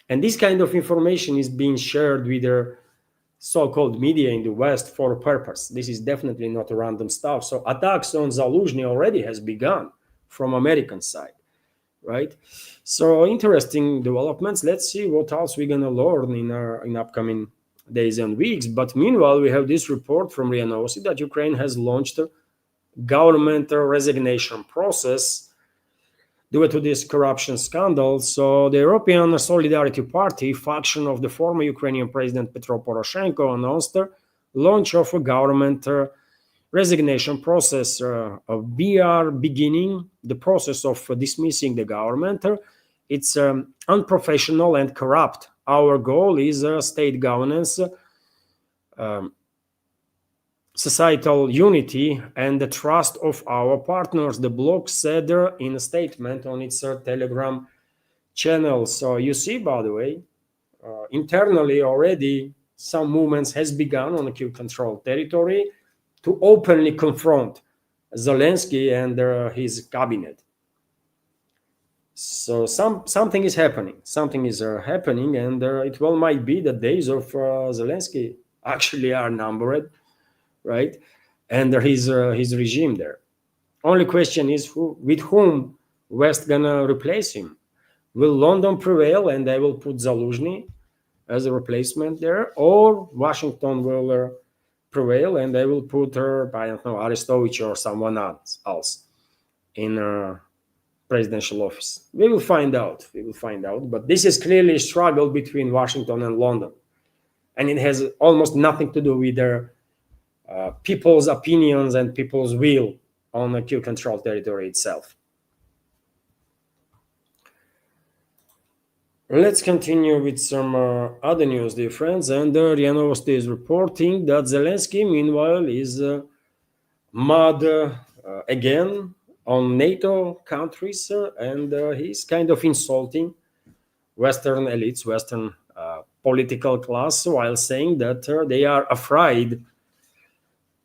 And this kind of information is being shared with the so-called media in the West for a purpose. This is definitely not random stuff. So attacks on Zaluzhny already has begun from American side, right? So interesting developments. Let's see what else we're gonna learn in upcoming days and weeks. But meanwhile, we have this report from RIA Novosti that Ukraine has launched a government resignation process due to this corruption scandal. So the European Solidarity Party, faction of the former Ukrainian President Petro Poroshenko, announced the launch of a government resignation process. We are beginning the process of dismissing the government. It's unprofessional and corrupt. Our goal is state governance, societal unity, and the trust of our partners, the bloc said in a statement on its Telegram channel. So you see, by the way, internally already some movements has begun on the Kyiv-controlled territory to openly confront Zelensky and his cabinet. So something is happening. Something is happening, and it well might be the days of Zelensky actually are numbered, right? And his regime there. Only question is with whom West gonna replace him? Will London prevail and they will put Zaluzhny as a replacement there, or Washington will prevail and they will put I don't know, Arestovich or someone else in presidential office? We will find out. We will find out. But this is clearly a struggle between Washington and London, and it has almost nothing to do with their people's opinions and people's will on the Kyiv-controlled territory itself. Let's continue with some other news, dear friends. And RIA Novosti is reporting that Zelensky, meanwhile, is mad again on NATO countries, and he's kind of insulting Western elites, Western political class, while saying that they are afraid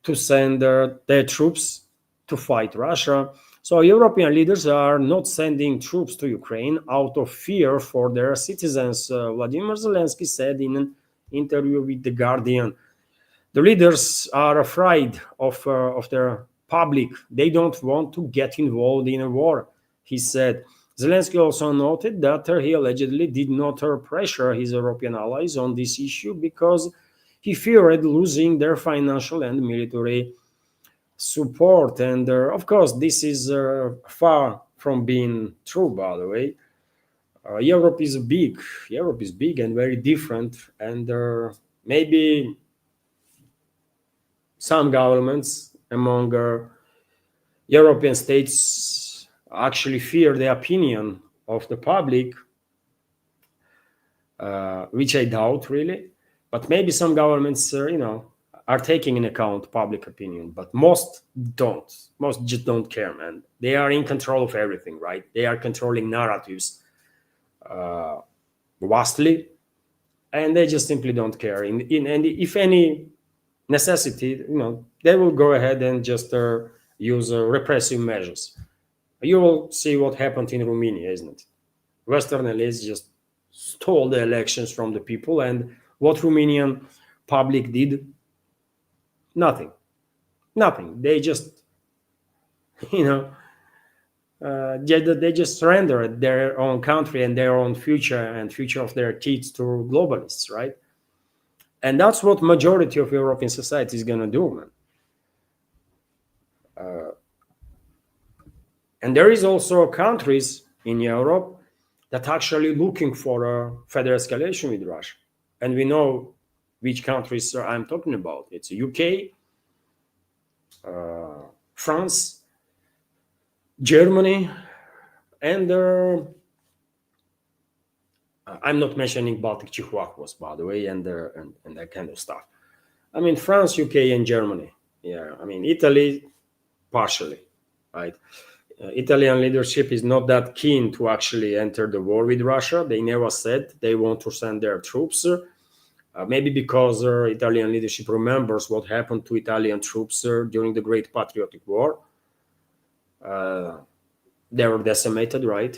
to send their troops to fight Russia. So European leaders are not sending troops to Ukraine out of fear for their citizens, Vladimir Zelensky said in an interview with The Guardian. The leaders are afraid of their public. They don't want to get involved in a war, he said. Zelensky also noted that he allegedly did not pressure his European allies on this issue because he feared losing their financial and military support. And of course, this is far from being true, by the way. Europe is big and very different, and maybe some governments among European states actually fear the opinion of the public, which I doubt really. But maybe some governments, are taking into account public opinion, but most don't. Most just don't care, man. They are in control of everything, right? They are controlling narratives vastly, and they just simply don't care. And if any necessity, they will go ahead and just use repressive measures. You will see what happened in Romania, isn't it? Western elites just stole the elections from the people, and what Romanian public did? Nothing. They just, they just surrendered their own country and their own future and future of their kids to globalists, right? And that's what majority of European society is gonna do, man. And there is also countries in Europe that actually looking for a further escalation with Russia, and we know which countries I'm talking about. It's UK, France, Germany, and I'm not mentioning Baltic Chihuahuas, by the way, and that kind of stuff. I mean, France, UK, and Germany. Yeah, I mean, Italy, partially, right? Italian leadership is not that keen to actually enter the war with Russia. They never said they want to send their troops. Maybe because Italian leadership remembers what happened to Italian troops during the Great Patriotic War. They were decimated, right?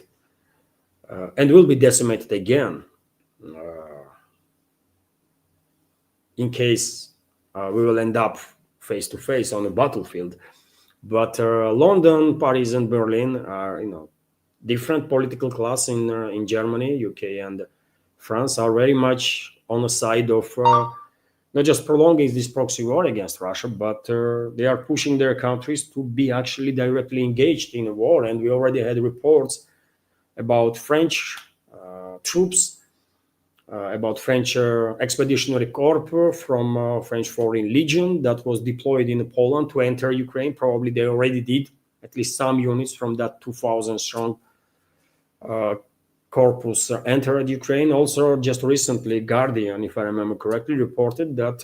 And will be decimated again in case we will end up face to face on a battlefield. But London, Paris, and Berlin are, different political class in Germany, UK, and France are very much on the side of not just prolonging this proxy war against Russia, but they are pushing their countries to be actually directly engaged in a war. And we already had reports about French troops, about French Expeditionary Corps from French Foreign Legion that was deployed in Poland to enter Ukraine. Probably they already did, at least some units from that 2,000 strong corpus entered Ukraine. Also, just recently, Guardian, if I remember correctly, reported that,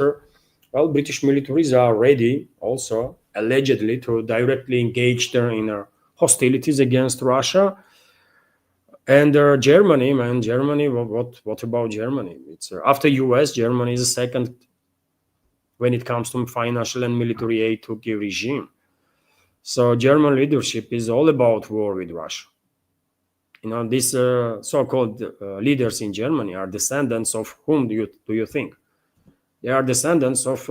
British militaries are ready also, allegedly, to directly engage in hostilities against Russia. And Germany, man, Germany, what about Germany? It's after US, Germany is the second when it comes to financial and military aid to the regime. So German leadership is all about war with Russia. These so-called leaders in Germany are descendants of whom do you think? They are descendants of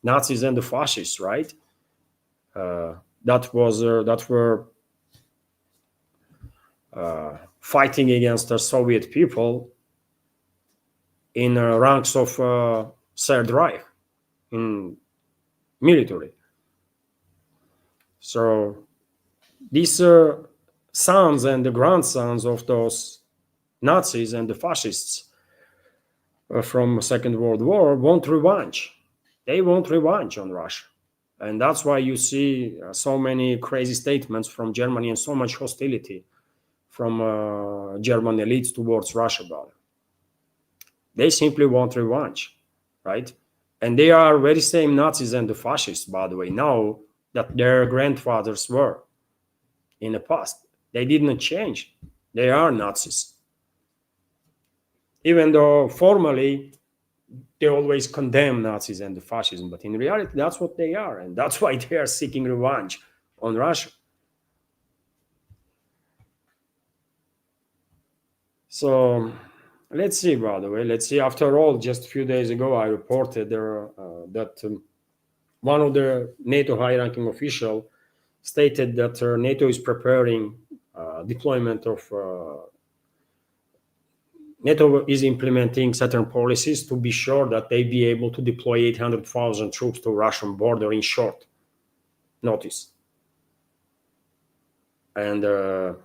Nazis and the fascists, right? That were fighting against the Soviet people in ranks of Third Reich in military. So these sons and the grandsons of those Nazis and the fascists from Second World War want revenge. They want revenge on Russia. And that's why you see so many crazy statements from Germany and so much hostility from German elites towards Russia about it. They simply want revenge, right? And they are very same Nazis and the fascists, by the way, now that their grandfathers were in the past. They didn't change. They are Nazis. Even though formally they always condemn Nazis and the fascism, but in reality, that's what they are. And that's why they are seeking revenge on Russia. So let's see, by the way, After all, just a few days ago, I reported that one of the NATO high-ranking officials stated that NATO is preparing deployment of NATO is implementing certain policies to be sure that they be able to deploy 800,000 troops to Russian border in short notice. And on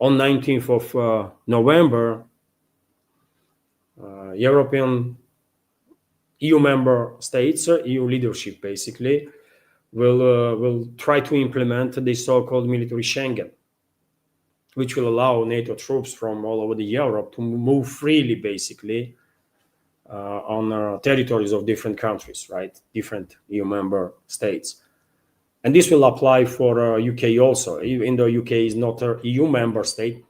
19th of November, European EU member states, EU leadership basically, will try to implement the so-called military Schengen, which will allow NATO troops from all over Europe to move freely, basically, on territories of different countries, right? Different EU member states. And this will apply for UK also, even though UK is not an EU member state,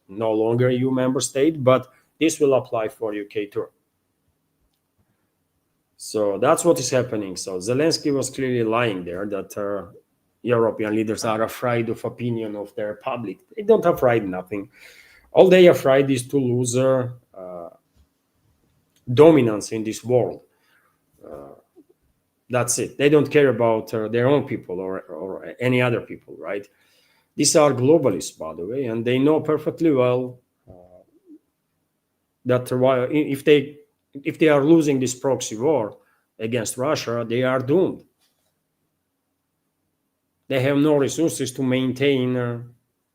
no longer EU member state, but this will apply for UK too. So that's what is happening. So Zelensky was clearly lying there that European leaders are afraid of opinion of their public. They don't afraid nothing. All they are afraid is to lose dominance in this world. That's it. They don't care about their own people or any other people, right? These are globalists, by the way, and they know perfectly well that if they are losing this proxy war against Russia, they are doomed. They have no resources to maintain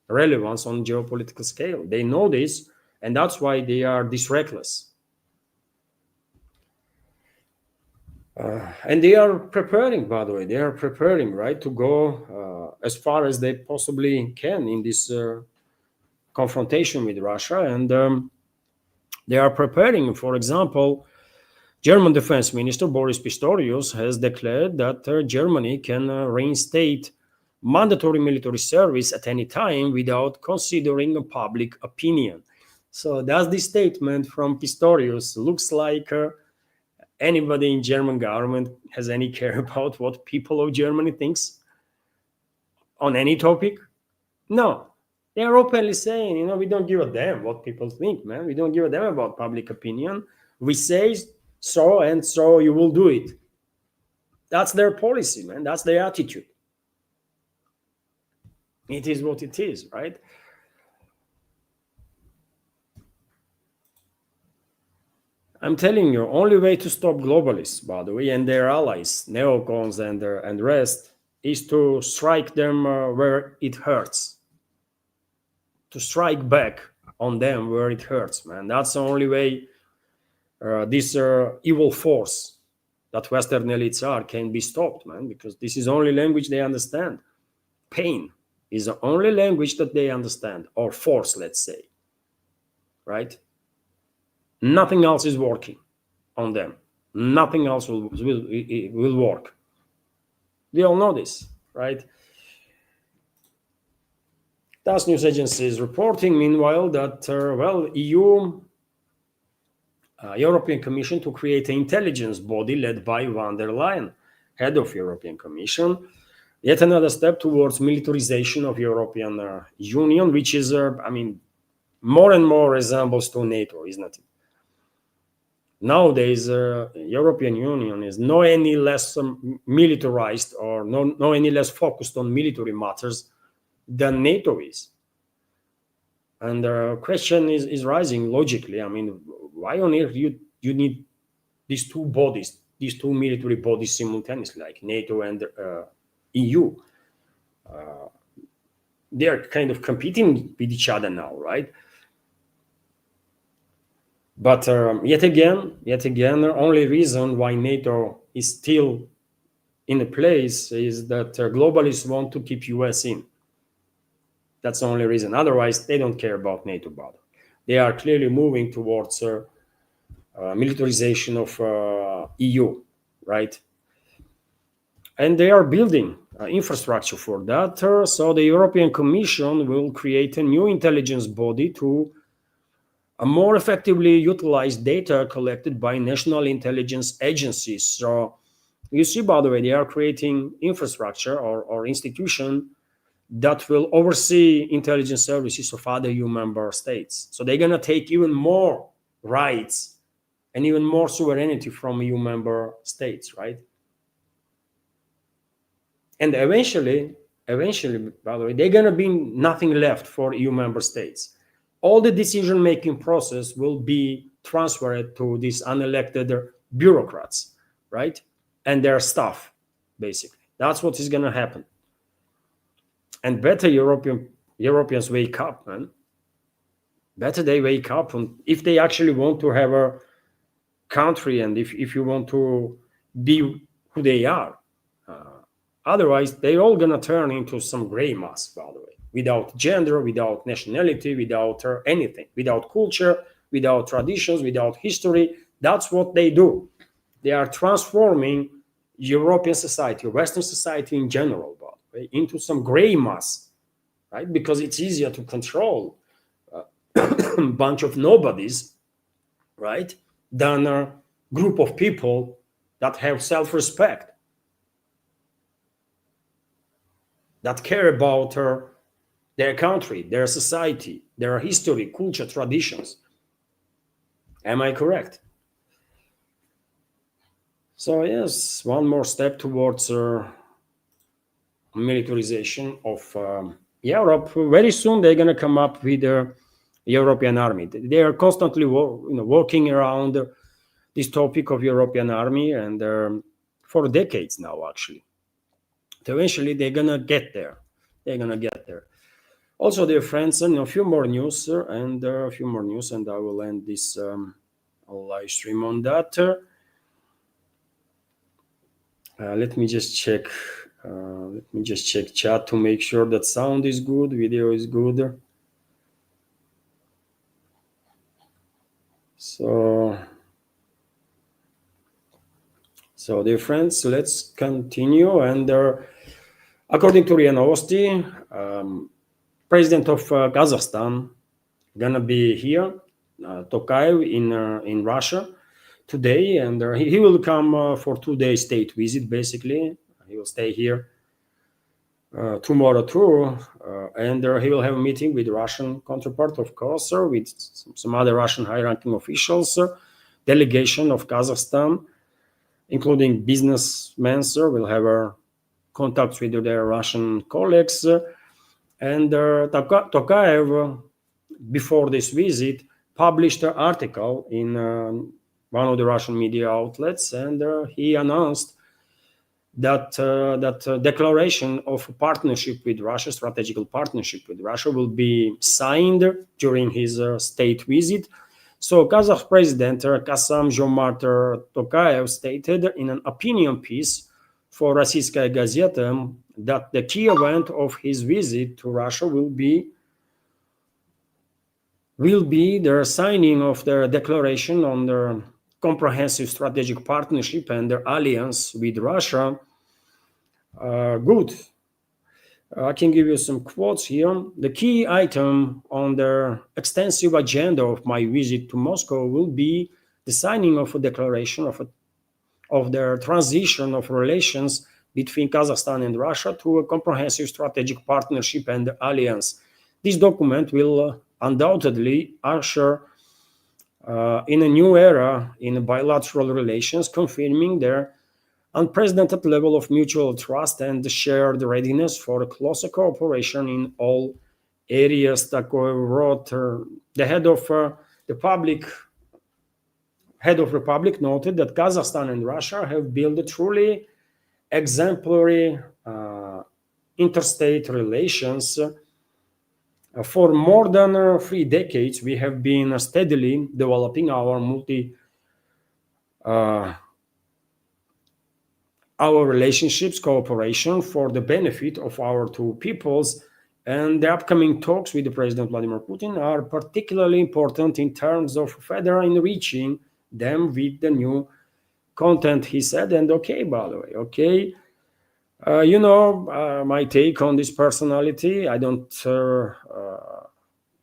relevance on geopolitical scale. They know this, and that's why they are this reckless. And they are preparing, by the way, right, to go as far as they possibly can in this confrontation with Russia. And they are preparing, for example, German Defense Minister Boris Pistorius has declared that Germany can reinstate mandatory military service at any time without considering public opinion. So does this statement from Pistorius looks like anybody in German government has any care about what people of Germany thinks on any topic? No. They are openly saying, we don't give a damn what people think, man. We don't give a damn about public opinion. We say so, and so you will do it. That's their policy, man. That's their attitude. It is what it is, right? I'm telling you, only way to stop globalists, by the way, and their allies, neocons and rest, is to strike them where it hurts. To strike back on them where it hurts, man. That's the only way this evil force that Western elites are can be stopped, man, because this is the only language they understand. Pain is the only language that they understand, or force, let's say, right? Nothing else is working on them. Nothing else will work. We all know this, right? TASS news agency is reporting, meanwhile, that, EU, European Commission, to create an intelligence body led by von der Leyen, head of European Commission, yet another step towards militarization of European Union, which is, more and more resembles to NATO, isn't it? Nowadays, European Union is no any less militarized or no any less focused on military matters than NATO is. And the question is rising logically. Why on earth you need these two bodies, these two military bodies simultaneously, like NATO and EU? They are kind of competing with each other now, right? But yet again, the only reason why NATO is still in a place is that globalists want to keep US in. That's the only reason. Otherwise, they don't care about NATO, but they are clearly moving towards militarization of EU, right? And they are building infrastructure for that. So the European Commission will create a new intelligence body to more effectively utilize data collected by national intelligence agencies. So you see, by the way, they are creating infrastructure or institution that will oversee intelligence services of other EU member states. So they're going to take even more rights and even more sovereignty from EU member states, right? And eventually, by the way, they're going to be nothing left for EU member states. All the decision-making process will be transferred to these unelected bureaucrats, right? And their staff, basically. That's what is going to happen. And better Europeans wake up, man. Better they wake up. And if they actually want to have a country and if you want to be who they are, otherwise they're all going to turn into some gray mass, by the way. Without gender, without nationality, without anything, without culture, without traditions, without history. That's what they do. They are transforming European society, Western society in general, by the way, into some gray mass, right? Because it's easier to control a bunch of nobodies, right, than a group of people that have self-respect, that care about their country, their society, their history, culture, traditions. Am I correct? So yes, one more step towards militarization of Europe. Very soon they're going to come up with a European army. They are constantly working around this topic of European army, and for decades now, actually. So eventually they're going to get there. Also, dear friends, a few more news, and I will end this live stream on that. Let me just check. Chat to make sure that sound is good, video is good. So dear friends, let's continue. And according to RIA Novosti, President of Kazakhstan gonna be here, Tokayev in Russia today, and he will come for 2 day state visit. Basically, he will stay here tomorrow too, and he will have a meeting with Russian counterpart, of course, with some other Russian high-ranking officials, delegation of Kazakhstan, including businessmen, will have contacts with their Russian colleagues, and Tokayev, before this visit, published an article in one of the Russian media outlets, and he announced that declaration of partnership with Russia, strategical partnership with Russia, will be signed during his state visit. So Kazakh President Kassam-Jomart Tokayev stated in an opinion piece for Rossiyskaya Gazeta that the key event of his visit to Russia will be the signing of the declaration on the comprehensive strategic partnership and the alliance with Russia. Good. I can give you some quotes here. The key item on the extensive agenda of my visit to Moscow will be the signing of a declaration of the transition of relations between Kazakhstan and Russia to a comprehensive strategic partnership and alliance. This document will undoubtedly usher in a new era in bilateral relations, confirming their unprecedented level of mutual trust and shared readiness for a closer cooperation in all areas. Takoev wrote. The head of Republic noted that Kazakhstan and Russia have built a truly exemplary interstate relations. For more than 3 decades, we have been steadily developing our relationships, cooperation for the benefit of our two peoples, and the upcoming talks with the President Vladimir Putin are particularly important in terms of further enriching them with the new content, he said. And okay, by the way, okay, my take on this personality, I don't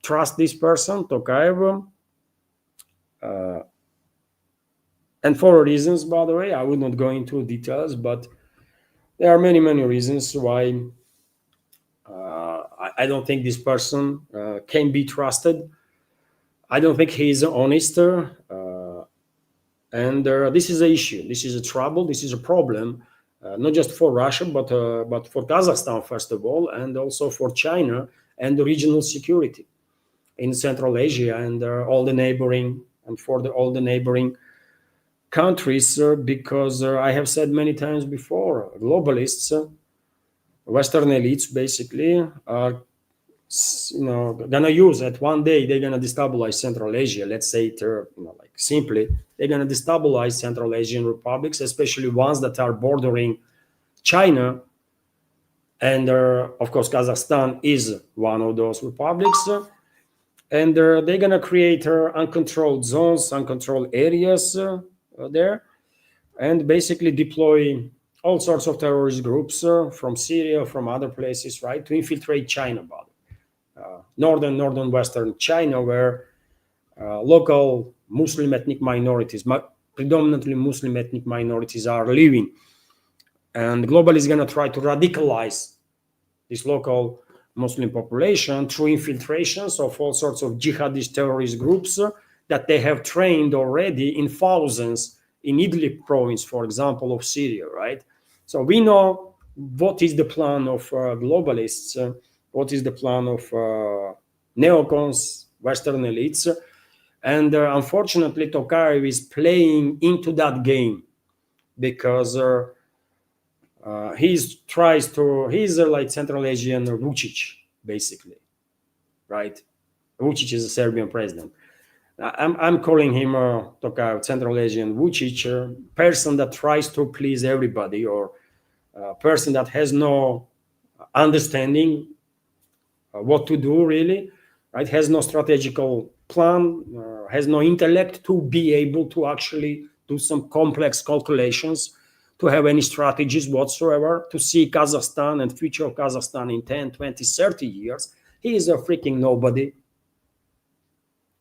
trust this person, Tokayev, and for reasons, by the way, I would not go into details, but there are many, many reasons why I don't think this person can be trusted. I don't think he is honest, and this is an issue. This is a trouble. This is a problem, not just for Russia, but for Kazakhstan, first of all, and also for China and the regional security in Central Asia and all the neighboring countries, because I have said many times before, globalists, Western elites, basically are, gonna use it one day. They're gonna destabilize Central Asia. Let's say it, simply, they're gonna destabilize Central Asian republics, especially ones that are bordering China. And of course, Kazakhstan is one of those republics. And they're gonna create uncontrolled zones, uncontrolled areas there, and basically deploy all sorts of terrorist groups from Syria, from other places, right, to infiltrate China, northern western China, where local Muslim ethnic minorities, predominantly Muslim ethnic minorities, are living. And globally is going to try to radicalize this local Muslim population through infiltrations of all sorts of jihadist terrorist groups that they have trained already in thousands in Idlib province, for example, of Syria, right? So we know what is the plan of globalists, what is the plan of neocons, Western elites, and unfortunately Tokayev is playing into that game, because he's like Central Asian Vucic, basically, right? Vucic is a Serbian president. I'm calling him Tokayev, Central Asian Vucic, person that tries to please everybody, or a person that has no understanding what to do, really, right? Has no strategical plan, has no intellect to be able to actually do some complex calculations, to have any strategies whatsoever, to see Kazakhstan and future of Kazakhstan in 10, 20, 30 years. He is a freaking nobody.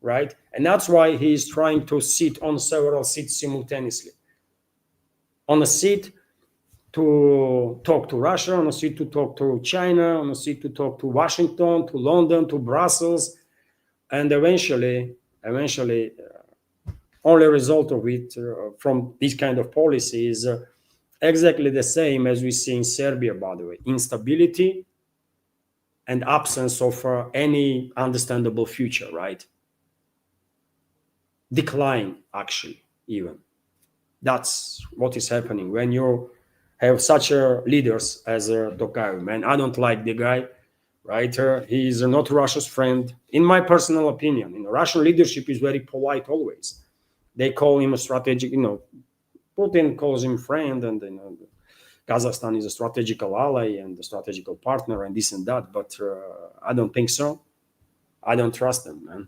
right? And that's why he is trying to sit on several seats simultaneously. On a seat to talk to Russia, on a seat to talk to China, on a seat to talk to Washington, to London, to Brussels, and eventually, only result of it from this kind of policy is exactly the same as we see in Serbia, by the way: instability and absence of any understandable future, right? Decline, actually, even. That's what is happening when you have such leaders as Tokayev. Man, I don't like the guy, right? He is not Russia's friend, in my personal opinion. Russian leadership is very polite always. They call him a strategic, Putin calls him friend, and Kazakhstan is a strategical ally and a strategical partner and this and that. But I don't think so. I don't trust them, man.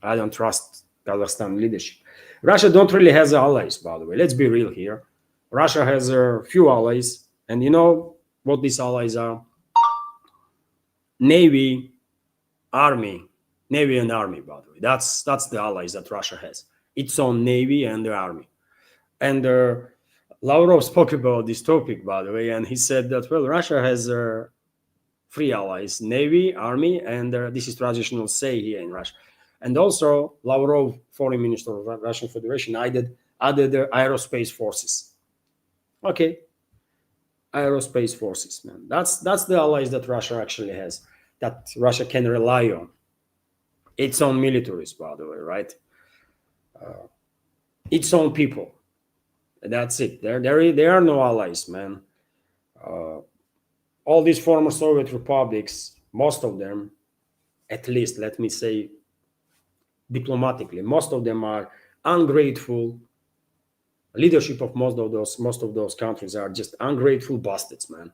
I don't trust Kazakhstan leadership. Russia don't really has allies, by the way. Let's be real here. Russia has a few allies, and you know what these allies are? Navy, army, and army, by the way. That's the allies that Russia has. Its own navy and the army. And Lavrov spoke about this topic, by the way, and he said that, well, Russia has three allies: navy, army, and this is traditional say here in Russia. And also, Lavrov, foreign minister of the Russian Federation, added the aerospace forces. Okay, aerospace forces, man. That's the allies that Russia actually has, that Russia can rely on. Its own militaries, by the way, right? Its own people. That's it. There are no allies, man. All these former Soviet republics, most of them, at least, let me say diplomatically, most of them are ungrateful. Leadership of most of those countries are just ungrateful bastards, man.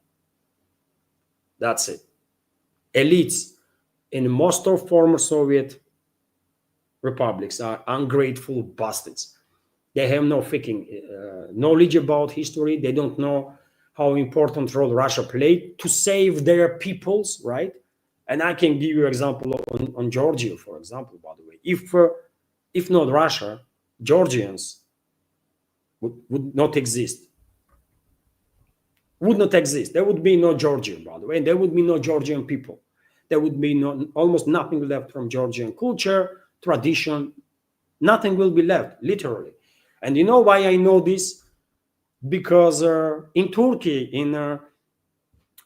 That's it. Elites in most of former Soviet republics are ungrateful bastards. They have no freaking knowledge about history. They don't know how important role Russia played to save their peoples, right? And I can give you an example on Georgia, for example, by the way. If not Russia, Georgians would not exist. Would not exist. There would be no Georgia, by the way, and there would be no Georgian people. There would be almost nothing left from Georgian culture, tradition. Nothing will be left, literally. And you know why I know this? Because in Turkey, in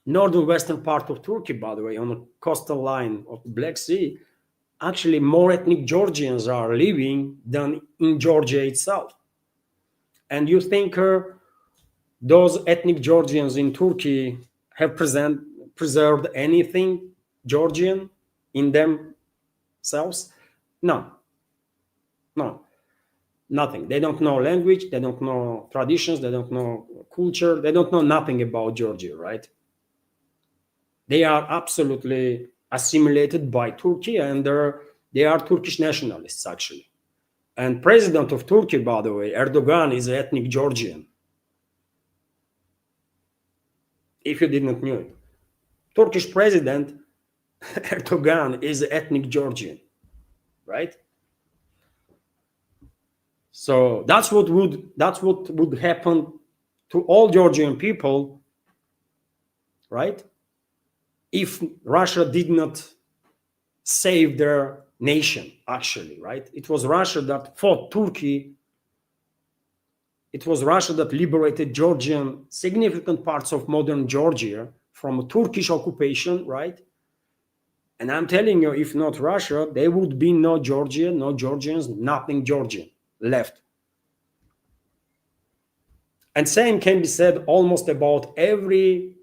northern western part of Turkey, by the way, on the coastal line of the Black Sea, actually more ethnic Georgians are living than in Georgia itself. And you think those ethnic Georgians in Turkey have preserved anything Georgian in themselves? No, nothing. They don't know language, they don't know traditions, they don't know culture, they don't know nothing about Georgia, right? They are absolutely assimilated by Turkey, and they are Turkish nationalists, actually. And president of Turkey, by the way, Erdogan, is an ethnic Georgian. If you did not know it. Turkish president Erdogan is an ethnic Georgian, right? So that's what would happen to all Georgian people, right? If Russia did not save their nation, actually, right? It was Russia that fought Turkey. It was Russia that liberated Georgian, significant parts of modern Georgia from Turkish occupation, right? And I'm telling you, if not Russia, there would be no Georgia, no Georgians, nothing Georgian left. And same can be said almost about every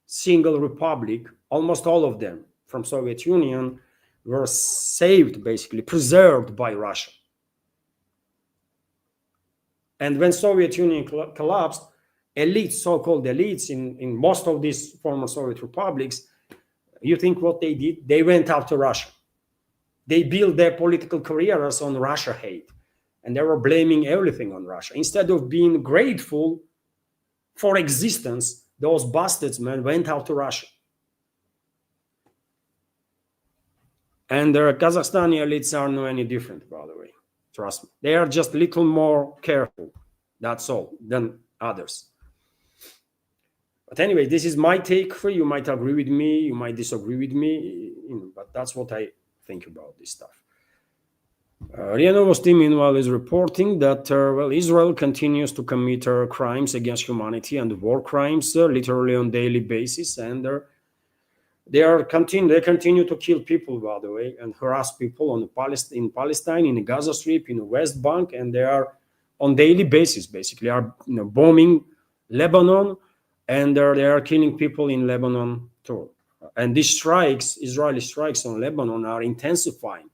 single republic. Almost all of them from Soviet Union were saved, basically preserved by Russia. And when Soviet Union collapsed, elites, so-called elites in most of these former Soviet republics, you think what they did? They went after Russia. They built their political careers on Russia hate. And they were blaming everything on Russia. Instead of being grateful for existence, those bastards, man, went out to Russia. And the Kazakhstani elites are no any different, by the way. Trust me. They are just a little more careful, that's all, than others. But anyway, this is my take. You might agree with me, you might disagree with me, but that's what I think about this stuff. RIA Novosti, meanwhile, is reporting that well, Israel continues to commit crimes against humanity and war crimes literally on daily basis, and they continue to kill people, by the way, and harass people in Palestine, in the Gaza Strip, in the West Bank, and they are on daily basis basically are bombing Lebanon, and they are killing people in Lebanon too. And these strikes, Israeli strikes on Lebanon, are intensifying,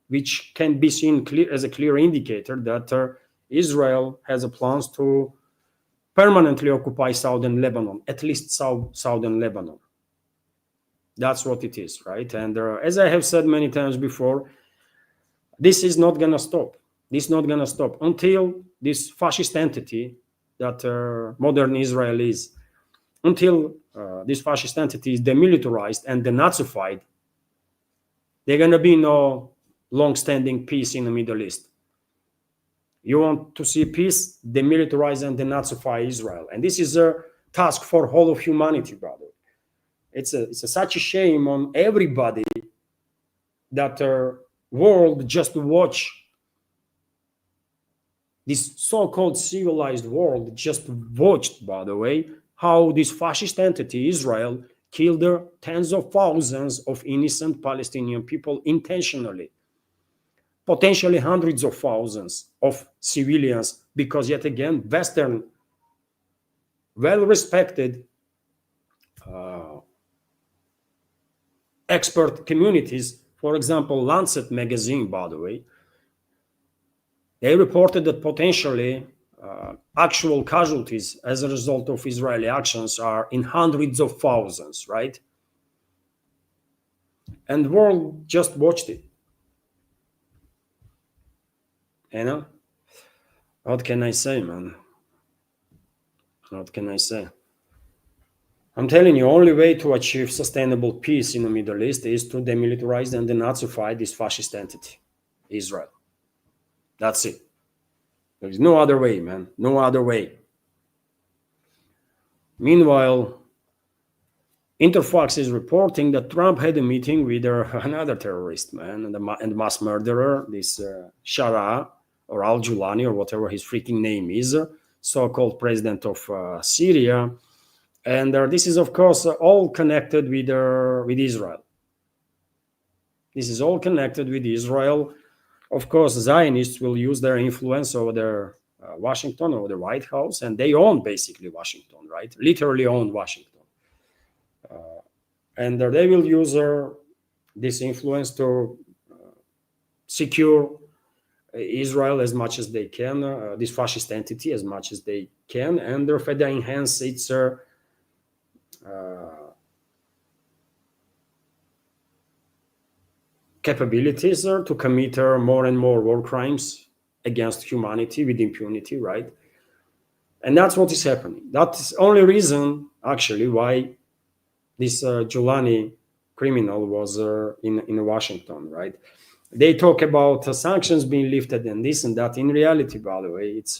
which can be seen as a clear indicator that Israel has plans to permanently occupy southern Lebanon, at least southern Lebanon. That's what it is, right? And as I have said many times before, this is not gonna stop. This is not gonna stop until this fascist entity that modern Israel is, until this fascist entity is demilitarized and denazified. There's gonna be no long-standing peace in the Middle East. You want to see peace, demilitarize and denazify Israel. And this is a task for whole of humanity, brother. It's such a shame on everybody that the world just watch, this so-called civilized world just watched, by the way, how this fascist entity, Israel, killed tens of thousands of innocent Palestinian people intentionally. Potentially hundreds of thousands of civilians, because yet again, Western, well-respected expert communities, for example, Lancet magazine, by the way, they reported that potentially actual casualties as a result of Israeli actions are in hundreds of thousands, right? And the world just watched it. You know, what can I say, man? What can I say? I'm telling you, only way to achieve sustainable peace in the Middle East is to demilitarize and denazify this fascist entity, Israel. That's it. There is no other way, man. No other way. Meanwhile, Interfax is reporting that Trump had a meeting with another terrorist, man, and mass murderer, this Shara, or Al-Julani, or whatever his freaking name is, so-called president of Syria. And this is, of course, all connected with Israel. This is all connected with Israel. Of course, Zionists will use their influence over their Washington, or the White House, and they own basically Washington, right? Literally own Washington. And they will use this influence to secure Israel as much as they can, this fascist entity as much as they can, and therefore they enhance its capabilities to commit more and more war crimes against humanity with impunity, right? And that's what is happening. That's the only reason, actually, why this Giuliani criminal was in Washington, right? They talk about sanctions being lifted and this and that. In reality, by the way, it's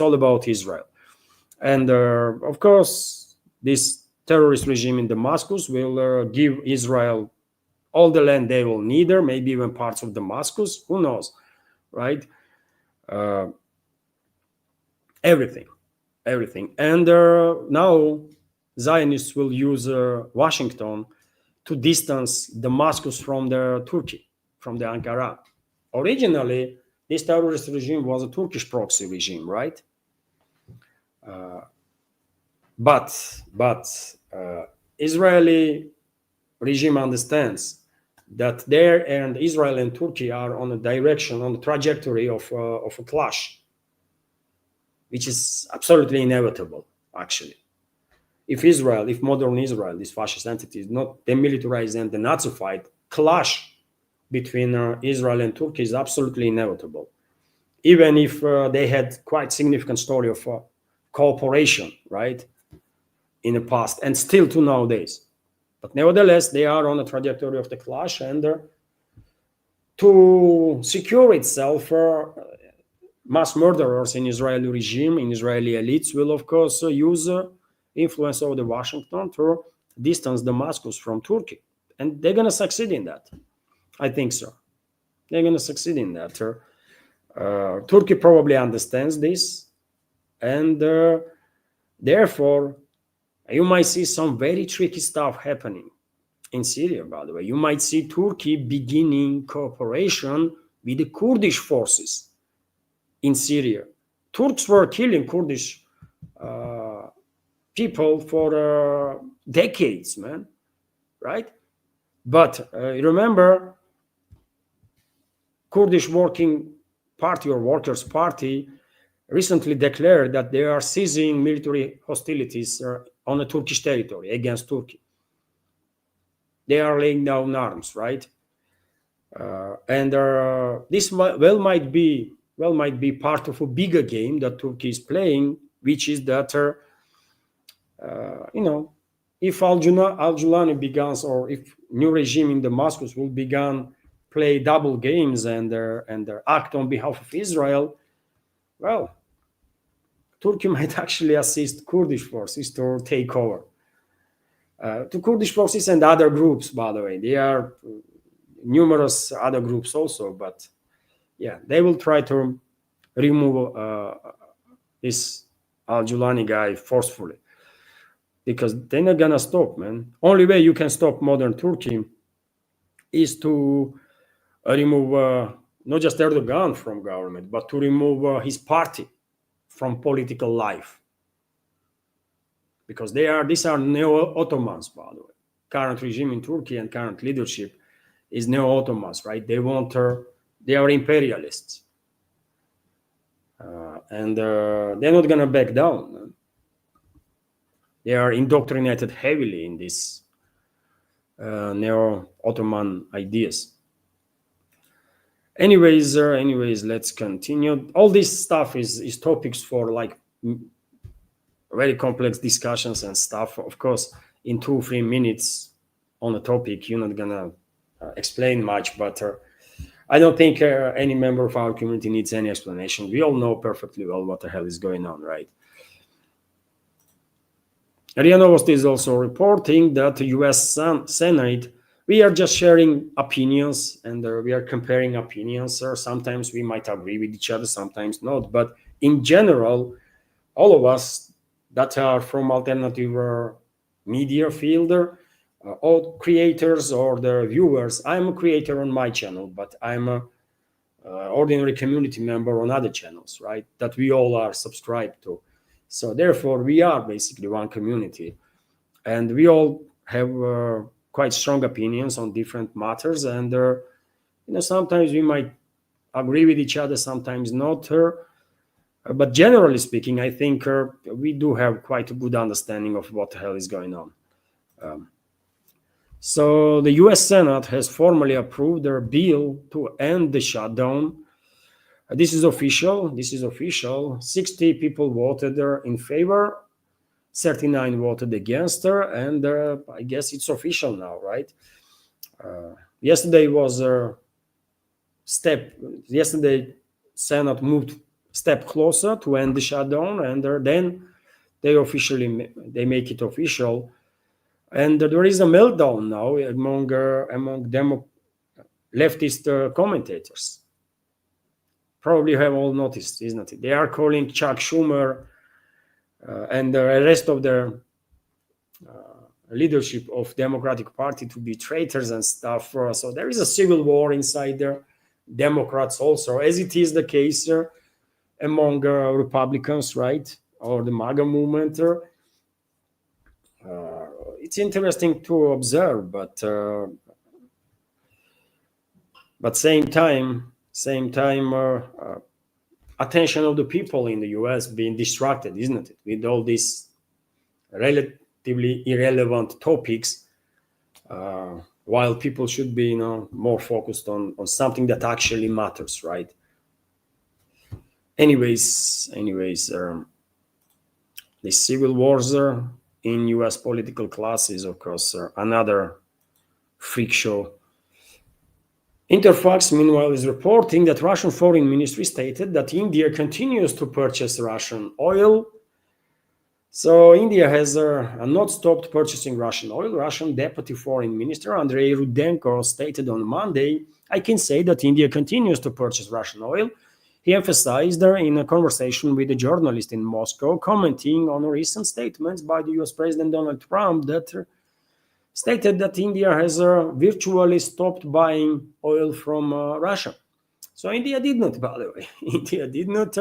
all about Israel. And of course, this terrorist regime in Damascus will give Israel all the land they will need, maybe even parts of Damascus. Who knows, right? Everything. And now Zionists will use Washington to distance Damascus from Turkey, from the Ankara. Originally, this terrorist regime was a Turkish proxy regime, right? But Israeli regime understands that Israel and Turkey are on the trajectory of a clash, which is absolutely inevitable, actually. If modern Israel, this fascist entity, is not demilitarized and denazified, clash between Israel and Turkey is absolutely inevitable. Even if they had quite significant story of cooperation, right, in the past, and still to nowadays. But nevertheless, they are on a trajectory of the clash, and to secure itself, mass murderers in Israeli regime, in Israeli elites will, of course, use influence of the Washington to distance Damascus from Turkey. And they're going to succeed in that. I think so. They're going to succeed in that. Turkey probably understands this, and therefore, you might see some very tricky stuff happening in Syria, by the way. You might see Turkey beginning cooperation with the Kurdish forces in Syria. Turks were killing Kurdish people for decades, man, right? But remember, Kurdish Working Party or Workers' Party recently declared that they are ceasing military hostilities on the Turkish territory against Turkey. They are laying down arms, right? And this might be part of a bigger game that Turkey is playing, which is that if Al-Julani begins, or if new regime in Damascus will begin play double games and act on behalf of Israel, well, Turkey might actually assist Kurdish forces to take over. To Kurdish forces and other groups, by the way. There are numerous other groups also, but yeah, they will try to remove this Al-Julani guy forcefully, because they're not gonna stop, man. Only way you can stop modern Turkey is to remove not just Erdogan from government, but to remove his party from political life, because these are neo-Ottomans, by the way. Current regime in Turkey and current leadership is neo-Ottomans, right? They are imperialists, and they're not gonna back down. They are indoctrinated heavily in these neo-Ottoman ideas. Anyways, let's continue. All this stuff is topics for like very complex discussions and stuff. Of course, in 2-3 minutes on a topic, you're not gonna explain much, but I don't think any member of our community needs any explanation. We all know perfectly well what the hell is going on, right? RIA Novosti is also reporting that the US Senate, we are just sharing opinions, and we are comparing opinions. Sometimes we might agree with each other, sometimes not. But in general, all of us that are from alternative media field, all creators or the viewers, I'm a creator on my channel, but I'm an ordinary community member on other channels, right? That we all are subscribed to. So therefore, we are basically one community, and we all have quite strong opinions on different matters, and sometimes we might agree with each other, sometimes not. But generally speaking, I think we do have quite a good understanding of what the hell is going on. So the U.S. Senate has formally approved their bill to end the shutdown. This is official. 60 people voted in favor, 39 voted against her, and I guess it's official now, right? Yesterday was a step. Yesterday, Senate moved a step closer to end the shutdown, and then they make it official. And there is a meltdown now among leftist commentators. Probably you have all noticed, isn't it? They are calling Chuck Schumer and the rest of the leadership of Democratic Party to be traitors and stuff. So there is a civil war inside the Democrats also, as it is the case among Republicans, right? Or the MAGA movement. It's interesting to observe, but same time, attention of the people in the US being distracted, isn't it? With all these relatively irrelevant topics, while people should be, more focused on something that actually matters, right? Anyways, the civil wars in US political classes, of course, another freak show. Interfax, meanwhile, is reporting that Russian Foreign Ministry stated that India continues to purchase Russian oil. So India has not stopped purchasing Russian oil. Russian Deputy Foreign Minister Andrei Rudenko stated on Monday, "I can say that India continues to purchase Russian oil." He emphasized in a conversation with a journalist in Moscow, commenting on recent statements by the US President Donald Trump that stated that India has virtually stopped buying oil from Russia. So India did not, by the way. India did not.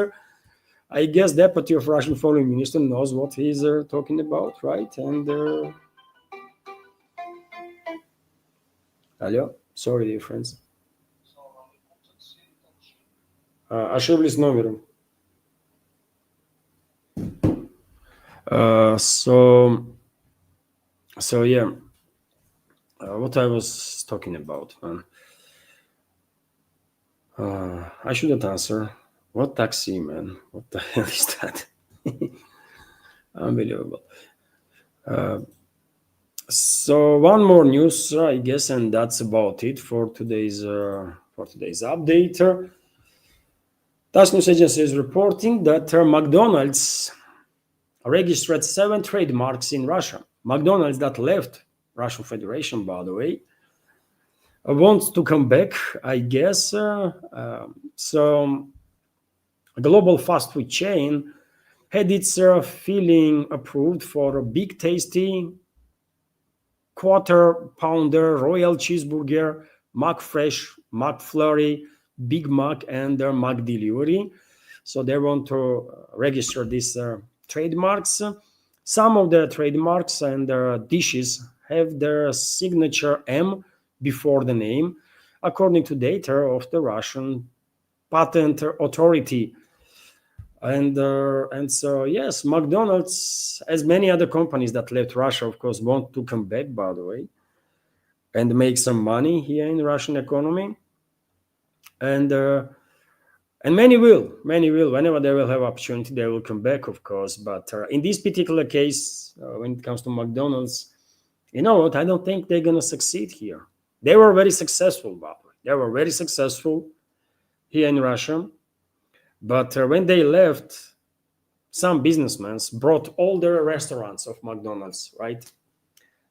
I guess Deputy of Russian Foreign Minister knows what he's talking about, right? And Алло, sorry, dear friends. Ошиблись номером. So yeah, what I was talking about, man. I shouldn't answer. What taxi, man? What the hell is that? Unbelievable. So one more news, I guess, and that's about it for today's update. TASS News Agency is reporting that McDonald's registered 7 trademarks in Russia. McDonald's that left Russian Federation, by the way, wants to come back, I guess. So a global fast food chain had its filling approved for a big tasty quarter pounder royal cheeseburger, McFresh, McFlurry, Big Mac, and McDelivery. So they want to register these trademarks. Some of the trademarks and dishes have their signature M before the name, according to data of the Russian Patent Authority. And so, yes, McDonald's, as many other companies that left Russia, of course, want to come back, by the way, and make some money here in the Russian economy. And many will, whenever they will have opportunity, they will come back, of course. But in this particular case, when it comes to McDonald's, you know what? I don't think they're going to succeed here. They were very successful, by the way. They were very successful here in Russia. But when they left, some businessmen brought all the restaurants of McDonald's, right?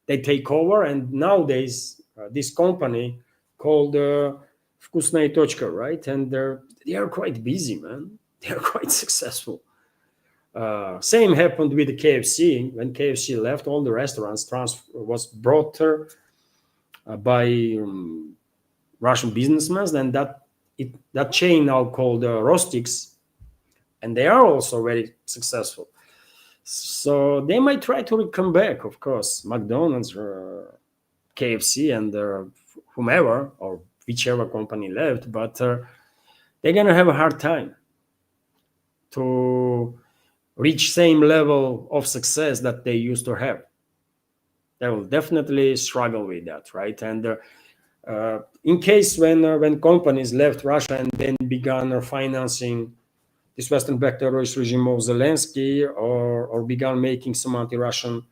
They take over, and nowadays this company called Вкусная точка, right? And they are quite busy, man. They are quite successful. Same happened with the KFC. When KFC left, all the restaurants was brought by Russian businessmen, and that chain now called Rostix, and they are also very successful. So they might try to come back, of course, McDonald's, KFC, and whomever or whichever company left, but they're going to have a hard time to reach same level of success that they used to have. They will definitely struggle with that, right? And in case when companies left Russia and then began financing this Western-backed terrorist regime of Zelensky, or began making some anti-Russian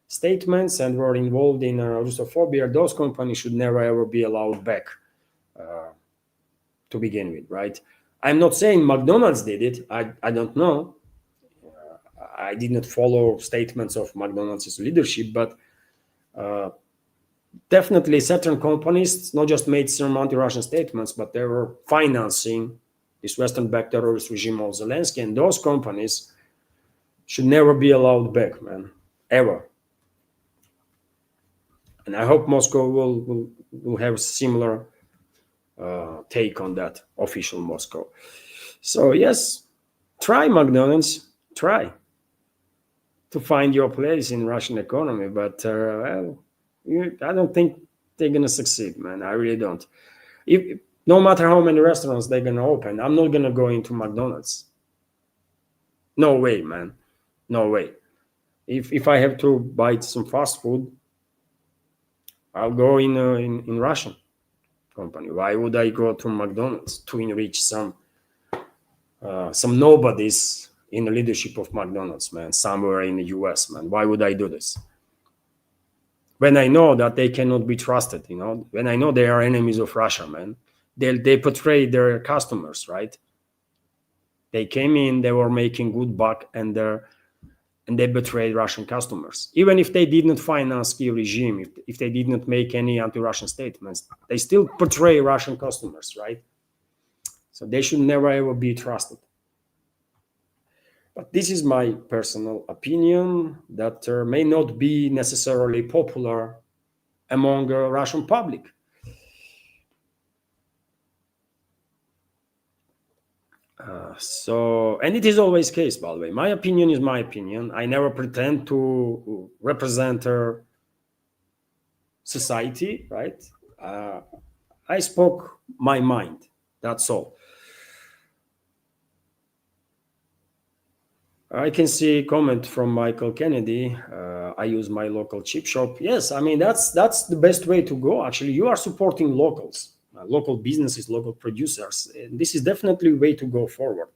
statements and were involved in Russophobia, those companies should never ever be allowed back to begin with, right? I'm not saying McDonald's did it. I don't know. I did not follow statements of McDonald's leadership, but definitely certain companies not just made some anti-Russian statements, but they were financing this Western-backed terrorist regime of Zelensky, and those companies should never be allowed back, man, ever. And I hope Moscow will have similar take on that, official Moscow. So yes, try McDonald's, try to find your place in Russian economy, but I don't think they're gonna succeed, man. I really don't. If no matter how many restaurants they're gonna open, I'm not gonna go into McDonald's. No way, man. No way. If I have to buy some fast food, I'll go in Russian company. Why would I go to McDonald's to enrich some nobodies in the leadership of McDonald's, man, somewhere in the US, man. Why would I do this? When I know that they cannot be trusted, when I know they are enemies of Russia, man, they portray their customers, right? They came in, they were making good buck, and they betrayed Russian customers. Even if they did not finance the regime, if they did not make any anti-Russian statements, they still portray Russian customers, right? So they should never ever be trusted. But this is my personal opinion that may not be necessarily popular among the Russian public. And it is always the case, by the way. My opinion is my opinion. I never pretend to represent society, right? I spoke my mind. That's all. I can see a comment from Michael Kennedy. I use my local chip shop. Yes, I mean, that's the best way to go. Actually, you are supporting locals, local businesses, local producers. And this is definitely a way to go forward.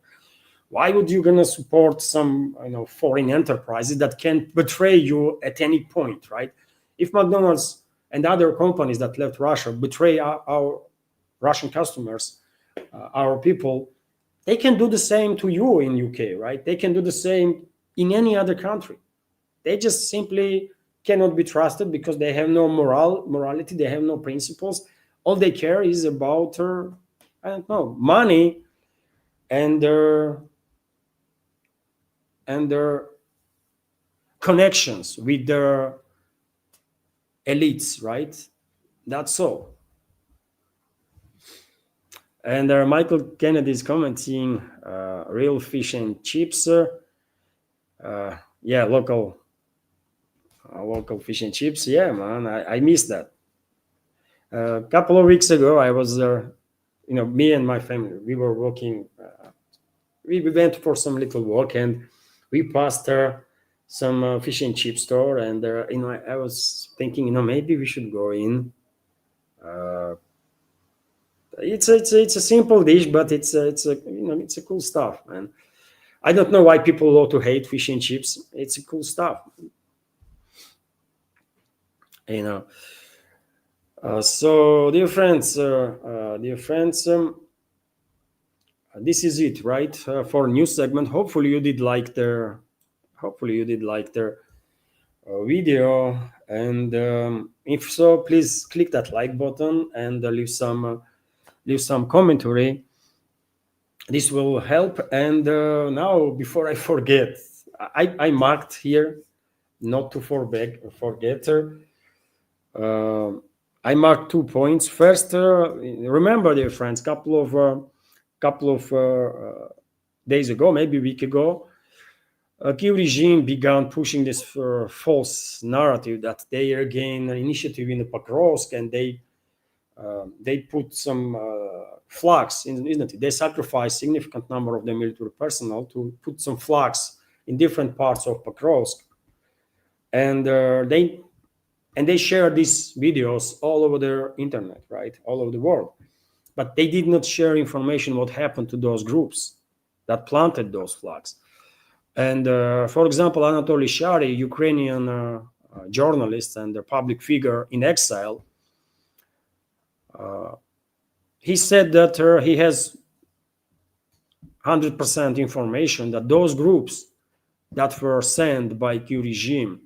Why would you gonna support some foreign enterprises that can betray you at any point, right? If McDonald's and other companies that left Russia betray our Russian customers, our people, they can do the same to you in UK, right? They can do the same in any other country. They just simply cannot be trusted because they have no morality, they have no principles. All they care is about I don't know, money and their connections with their elites, right? That's all. And Michael Kennedy is commenting, real fish and chips. Yeah, local fish and chips. Yeah, man, I missed that. A couple of weeks ago, I was, me and my family, we were walking. We went for some little walk, and we passed some fish and chip store, and I was thinking, maybe we should go in. It's a simple dish, but it's a cool stuff, man. I don't know why people love to hate fish and chips. It's a cool stuff, So, dear friends, this is it, right? For a new segment. Hopefully, you did like their video, and if so, please click that like button and leave some commentary. This will help. And now, before I forget, I marked here not to forget. I marked 2 points. First, remember, dear friends, couple of days ago, maybe a week ago, Kyiv regime began pushing this false narrative that they regained an initiative in the Pokrovsk, and they put some flags, isn't it? They sacrificed significant number of their military personnel to put some flags in different parts of Pokrovsk, and they share these videos all over the internet, right, all over the world. But they did not share information what happened to those groups that planted those flags. And for example, Anatoly Shary, Ukrainian journalist and a public figure in exile, he said that he has 100% information that those groups that were sent by Kyiv regime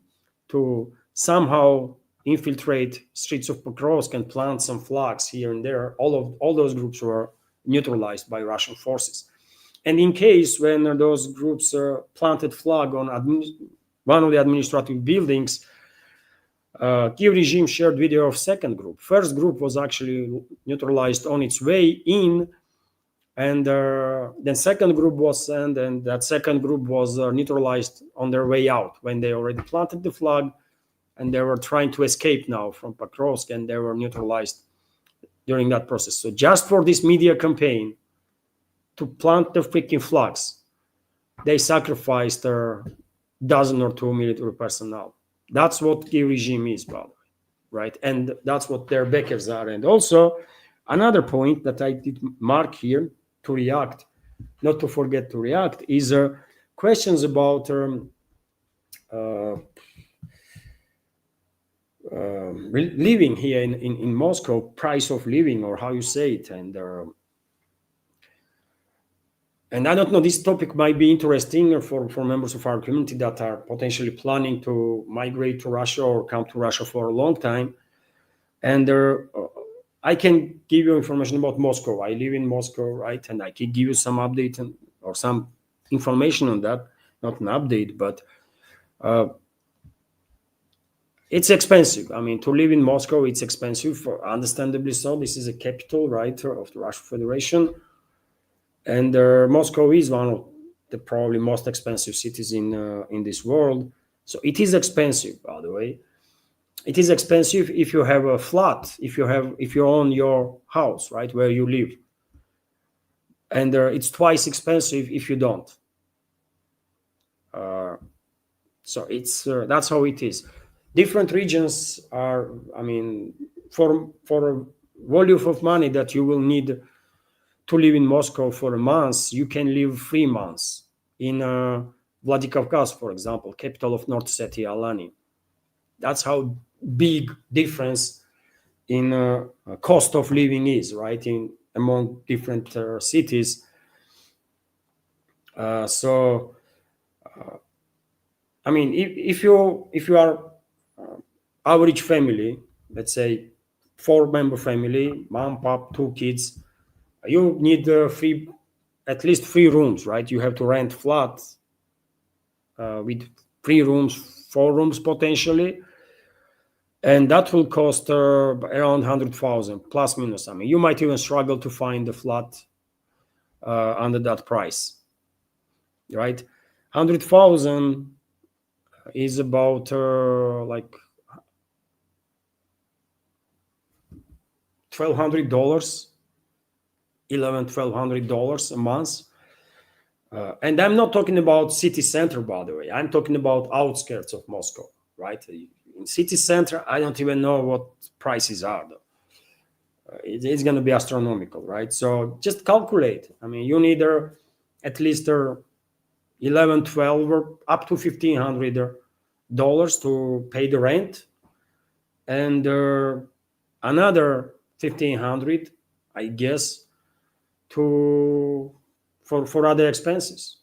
to somehow infiltrate streets of Pokrovsk and plant some flags here and there, all those groups were neutralized by Russian forces. And in case when those groups planted flag on one of the administrative buildings, Kyiv regime shared video of second group. First group was actually neutralized on its way in, and then second group was sent, and that second group was neutralized on their way out when they already planted the flag, and they were trying to escape now from Pokrovsk, and they were neutralized during that process. So just for this media campaign to plant the freaking flags, they sacrificed a dozen or two military personnel. That's what Kyiv regime is, by the way, right? And that's what their backers are. And also, another point that I did mark here to react, not to forget to react, is questions about living here in Moscow, price of living, or how you say it, and I don't know, this topic might be interesting for members of our community that are potentially planning to migrate to Russia or come to Russia for a long time. And I can give you information about Moscow. I live in Moscow, right? And I can give you some update or some information on that. Not an update, but it's expensive. I mean, to live in Moscow, it's expensive, understandably so. This is a capital, right, of the Russian Federation. And Moscow is one of the probably most expensive cities in this world. So it is expensive, by the way. It is expensive if you have a flat, if you own your house, right, where you live. And it's twice expensive if you don't. So it's that's how it is. Different regions are, I mean, for a volume of money that you will need to live in Moscow for a month, you can live 3 months in Vladikavkaz, for example, capital of North Ossetia, Alani. That's how big difference in cost of living is, right, in among different cities. I mean, if you are average family, let's say 4-member family, mom, pop, 2 kids, you need at least 3 rooms, right? You have to rent flat with 3 rooms, 4 rooms potentially, and that will cost around 100,000 plus minus. I mean, you might even struggle to find a flat under that price, right? 100,000 is about like $1,200, $1,100-$1,200 a month. And I'm not talking about city center, by the way. I'm talking about outskirts of Moscow, right? In city center, I don't even know what prices are, though. It's going to be astronomical, right? So just calculate. I mean, you need at least 11, 12, or up to $1,500 to pay the rent, and another 1,500, I guess, for other expenses.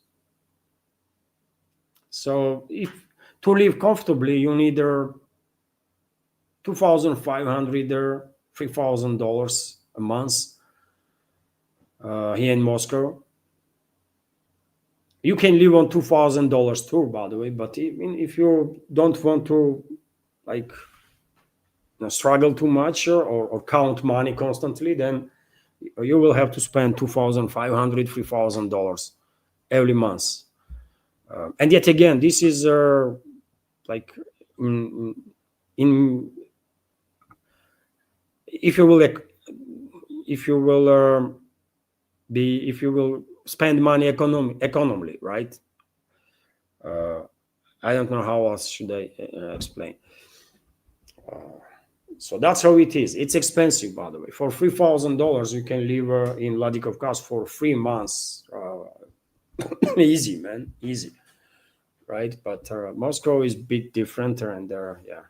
So if to live comfortably, you need $2,500 or $3,000 a month here in Moscow. You can live on $2,000 too, by the way. But even if you don't want to, like, struggle too much or count money constantly, then you will have to spend $2,500, $3,000 every month. And yet again, this is like in if you will spend money economically, right? I don't know how else should I explain. So that's how it is. It's expensive, by the way. For $3,000, you can live in Vladikavkaz for 3 months. Easy, man, easy, right? But Moscow is a bit different, and yeah.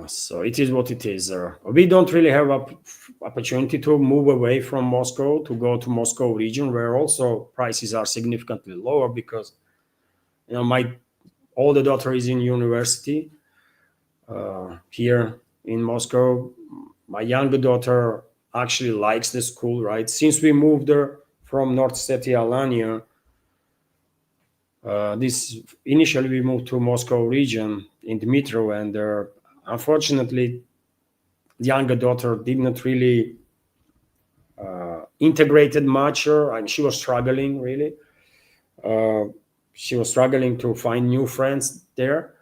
So it is what it is. We don't really have an opportunity to move away from Moscow to go to Moscow region, where also prices are significantly lower, because my older daughter is in university here in Moscow. My younger daughter actually likes the school, right? Since we moved there from North Ossetia, Alania, initially we moved to Moscow region in Dmitrov, and unfortunately, the younger daughter did not really integrated much, and she was struggling really. She was struggling to find new friends there.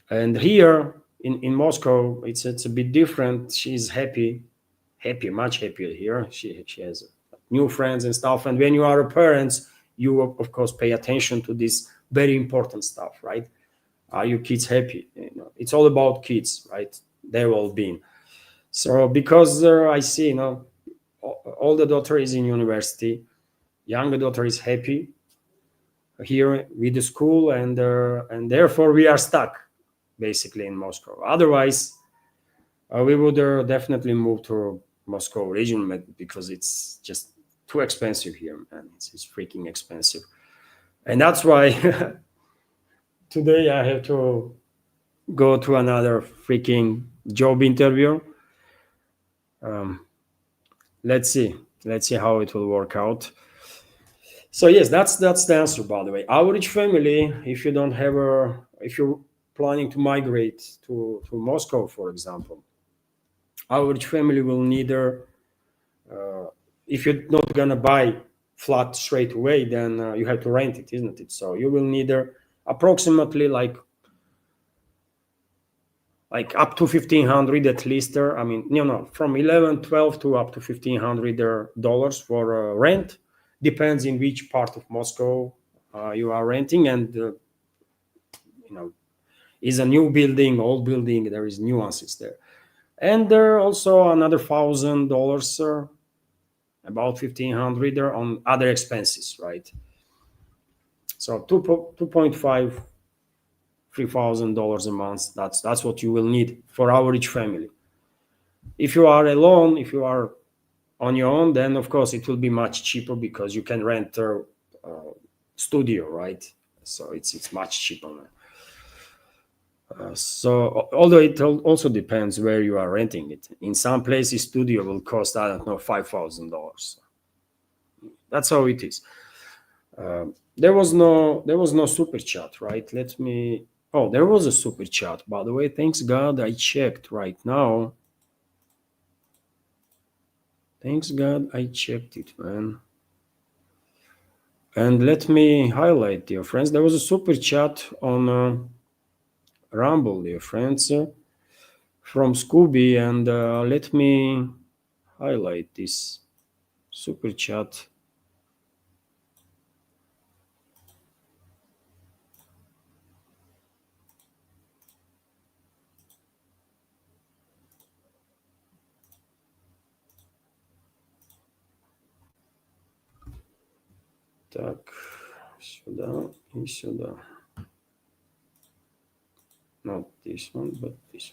And here in Moscow, it's a bit different. She's happy, much happier here. She has new friends and stuff. And when you are a parent, you of course pay attention to this very important stuff, right? Are your kids happy? It's all about kids, right? Their well-being. So because I see, older daughter is in university, younger daughter is happy here with the school, and therefore we are stuck basically in Moscow. Otherwise, we would definitely move to Moscow region, because it's just too expensive here, man. It's freaking expensive, and that's why today I have to go to another freaking job interview. Let's see how it will work out. So yes, that's the answer. By the way, average family, if you don't have if you're planning to migrate to Moscow, for example, average family will neither, if you're not gonna buy flat straight away, then you have to rent it, isn't it? So you will neither approximately like up to 1,500 at least. I mean, from 11, 12 to up to $1,500 for rent. Depends in which part of Moscow you are renting, and is a new building, old building. There is nuances there, and there are also another $1,000, about 1,500 there on other expenses, right? So 2.5, $3,000 a month. That's what you will need for average family. If you are alone, if you are on your own, then of course it will be much cheaper, because you can rent a studio, right? So it's much cheaper. So although it also depends where you are renting it. In some places, studio will cost, I don't know, $5,000. That's how it is. There was no super chat, right? There was a super chat, by the way. Thanks God I checked right now. Thanks God I checked it, man. And let me highlight, dear friends, there was a super chat on Rumble, dear friends, from Scooby, and let me highlight this super chat. Так, сюда и сюда. Not this one, but this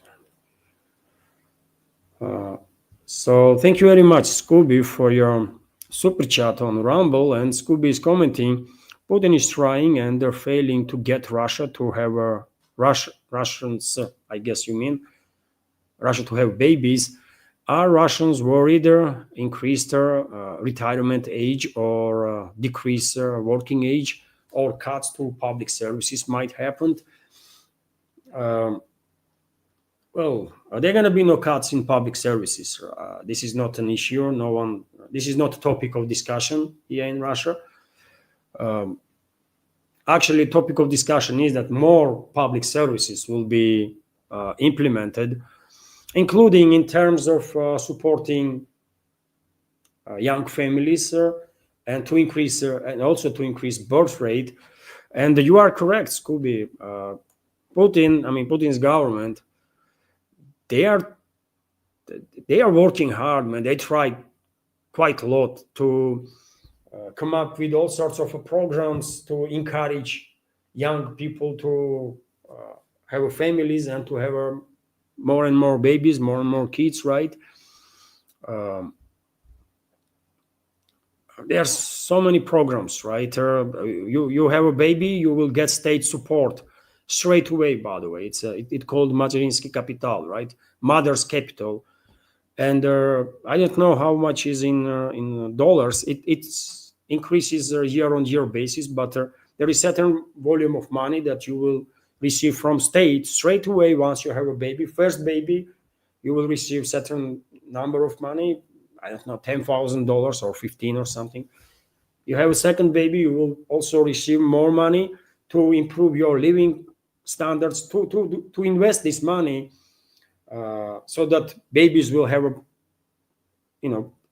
one. So thank you very much, Scooby, for your super chat on Rumble. And Scooby is commenting, Putin is trying and they're failing to get Russia to have Russians, I guess you mean, Russia to have babies. Are Russians worried increase their retirement age, or decrease working age, or cuts to public services might happen? Well, there are going to be no cuts in public services. This is not an issue. This is not a topic of discussion here in Russia. Actually, topic of discussion is that more public services will be implemented, including in terms of supporting young families and to increase and also to increase birth rate. And you are correct, Scooby. Putin's government, they are working hard, man. They try quite a lot to come up with all sorts of programs to encourage young people to have families and to have more and more babies, more and more kids, right? There are so many programs, right? You have a baby, you will get state support straight away. By the way, it's called Materinsky Capital, right? Mother's capital, and I don't know how much is in dollars. It increases year on year basis, but there is certain volume of money that you will receive from state straight away once you have a baby. First baby, you will receive certain number of money. I don't know, $10,000 or 15 or something. You have a second baby, you will also receive more money to improve your living standards, to invest this money so that babies will have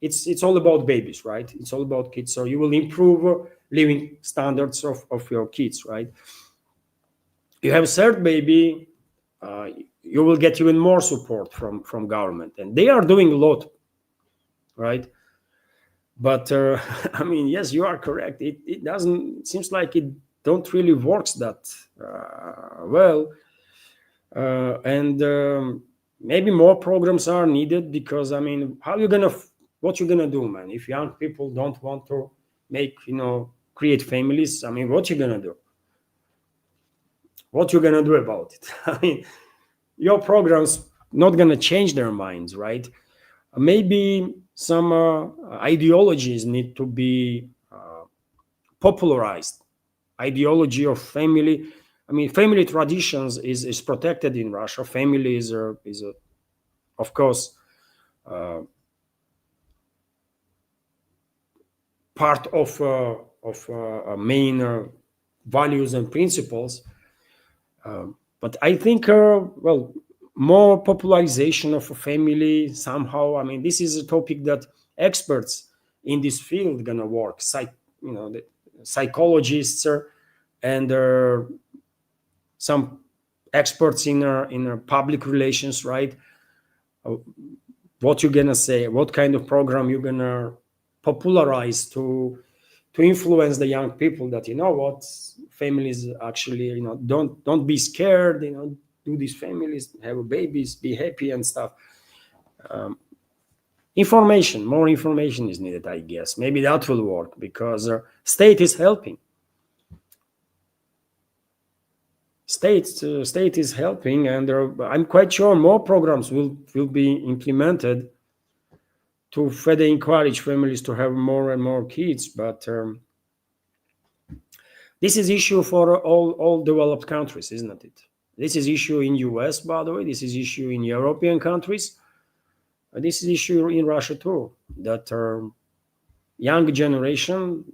it's all about babies, right? It's all about kids. So you will improve living standards of your kids, right? You have a third baby, you will get even more support from government, and they are doing a lot, right? But I mean, yes, you are correct. It doesn't seems like it don't really works that well, and maybe more programs are needed, because I mean, how you gonna what you gonna do, man, if young people don't want to make, create families? I mean, what you gonna do? What you gonna do about it? I mean, your programs not gonna change their minds, right? Maybe some ideologies need to be popularized. Ideology of family. I mean, family traditions is protected in Russia. Family is of course uh, part of main values and principles. But I think, well, more popularization of a family somehow. I mean, this is a topic that experts in this field gonna work. The psychologists and some experts in public relations, right? Uh, what you gonna say? What kind of program you gonna popularize to influence the young people that, what, families actually, don't be scared, do these families, have babies, be happy and stuff. More information is needed, I guess. Maybe that will work, because state is helping. State is helping, and I'm quite sure more programs will be implemented to further encourage families to have more and more kids. But this is issue for all developed countries, isn't it? This is issue in US, by the way. This is issue in European countries. This is issue in Russia too. That young generation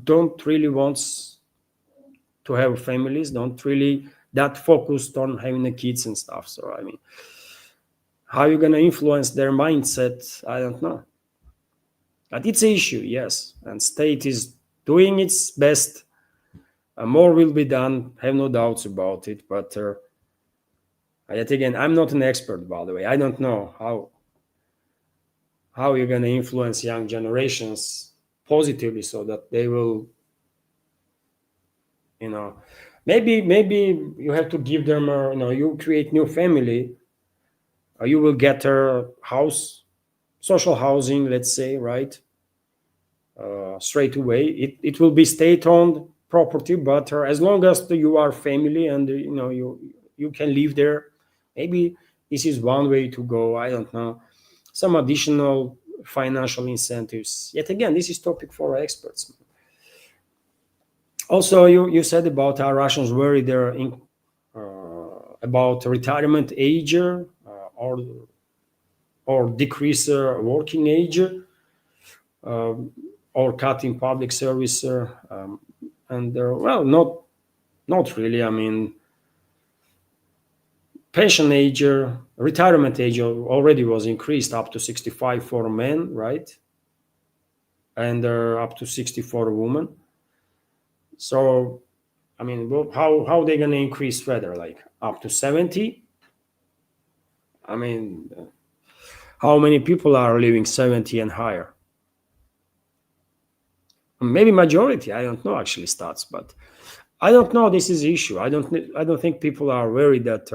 don't really wants to have families, don't really that focused on having the kids and stuff. So I mean, how you gonna influence their mindset? I don't know. But it's an issue, yes, and state is doing its best. More will be done, have no doubts about it. But yet again, I'm not an expert, by the way. I don't know how you're going to influence young generations positively, so that they will, you know, maybe you have to give them, you create new family, you will get a house, social housing, let's say, right? Straight away, it will be state-owned property, but as long as you are family and you can live there, maybe this is one way to go. I don't know, some additional financial incentives. Yet again, this is topic for experts. Also, you said about how Russians worry about retirement age, or decrease working age, or cutting public service, and well, not really. I mean, pension age, retirement age already was increased up to 65 for men, right? And up to 60 for women. So, I mean, how they gonna increase further? Like up to 70? I mean, how many people are living 70 and higher? Maybe majority. I don't know actually stats, but I don't know. This is the issue. I don't think people are worried that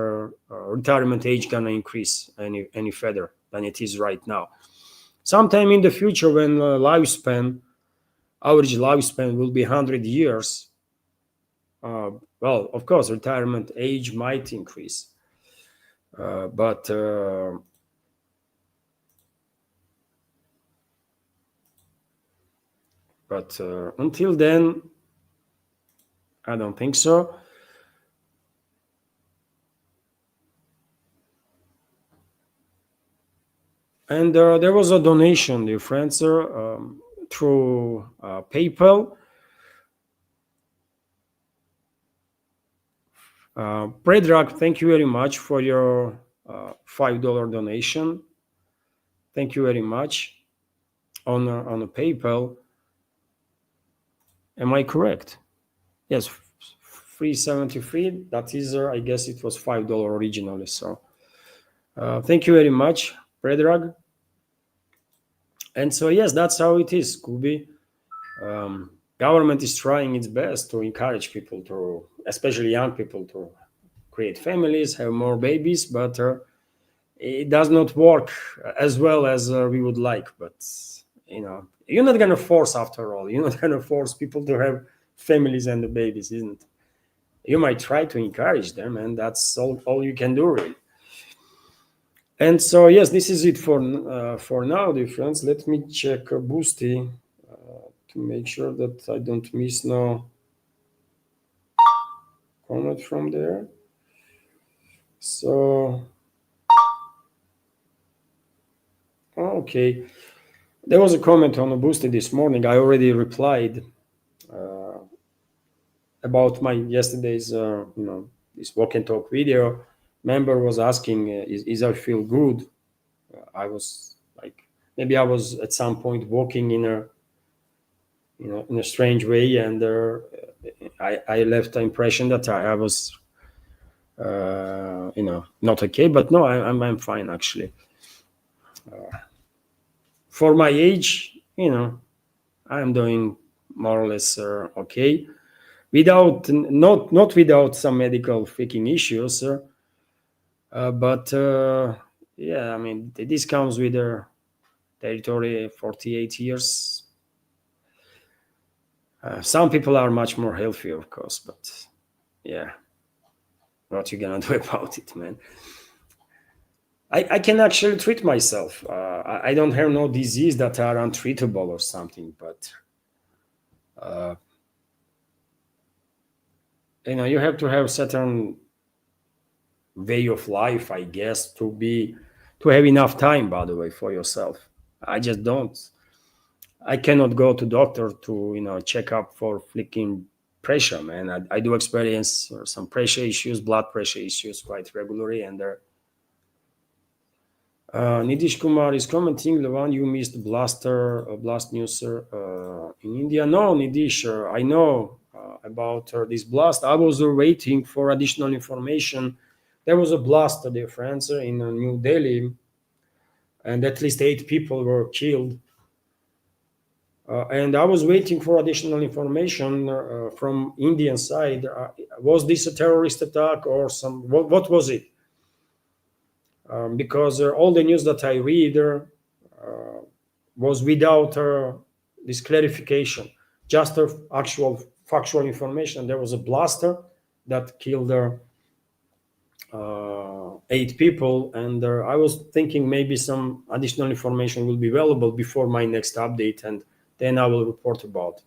retirement age gonna increase any further than it is right now. Sometime in the future, when average lifespan will be 100 years, well, of course, retirement age might increase, but until then, I don't think so. And there was a donation, dear friends, through PayPal. Predrag, thank you very much for your $5 donation. Thank you very much on a PayPal. Am I correct? Yes, 373. That is, I guess it was $5 originally. So thank you very much, Predrag. And so yes, that's how it is, Kubi. Government is trying its best to encourage people to, especially young people, to create families, have more babies, but it does not work as well as we would like. But you're not gonna force, after all. You're not gonna force people to have families and the babies, isn't it? You might try to encourage them, and that's all you can do, really. And so yes, this is it for now, dear friends. Let me check Boosty to make sure that I don't miss no comment from there. So okay, there was a comment on Boosty this morning. I already replied about my yesterday's this walk and talk video. Member was asking, is I feel good? I was like, maybe I was at some point walking in a in a strange way, and I left the impression that I was not okay. But no, I'm fine, actually. For my age, I'm doing more or less okay, without not without some medical freaking issues, but yeah, I mean, this comes with a territory. 48 years. Some people are much more healthy, of course, but yeah, what you gonna do about it, man? I can actually treat myself. I don't have no disease that are untreatable or something, but you have to have certain way of life, I guess, to have enough time, by the way, for yourself. I just don't. I cannot go to doctor to check up for flicking pressure, man. I do experience some pressure issues, blood pressure issues quite regularly, and Nidish Kumar is commenting, the one you missed blast news, sir, in India. No, Nidish, I know about this blast. I was waiting for additional information. There was a blast, dear friends, in New Delhi, and at least 8 people were killed. And I was waiting for additional information from Indian side. Was this a terrorist attack or what was it? Because all the news that I read was without this clarification, just actual factual information. There was a blaster that killed 8 people, and I was thinking maybe some additional information will be available before my next update, and then I will report about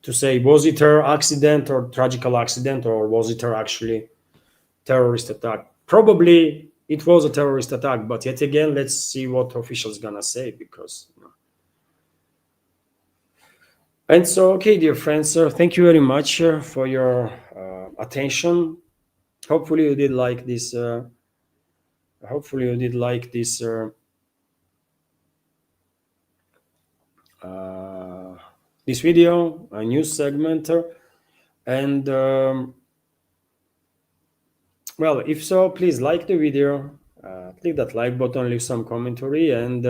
to say, was it an accident or tragical accident, or was it actually terrorist attack? Probably it was a terrorist attack, but yet again, let's see what officials gonna say, because And so, okay, dear friends, thank you very much for your attention. Hopefully you did like this. Hopefully you did like this this video, a news segment, and well, if so, please like the video, click that like button, leave some commentary, and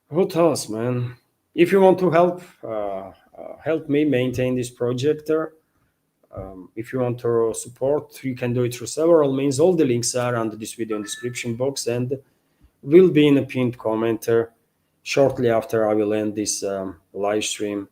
what else, man? If you want to help me maintain this project, if you want to support, you can do it through several means. All the links are under this video in the description box and will be in a pinned comment shortly after I will end this live stream.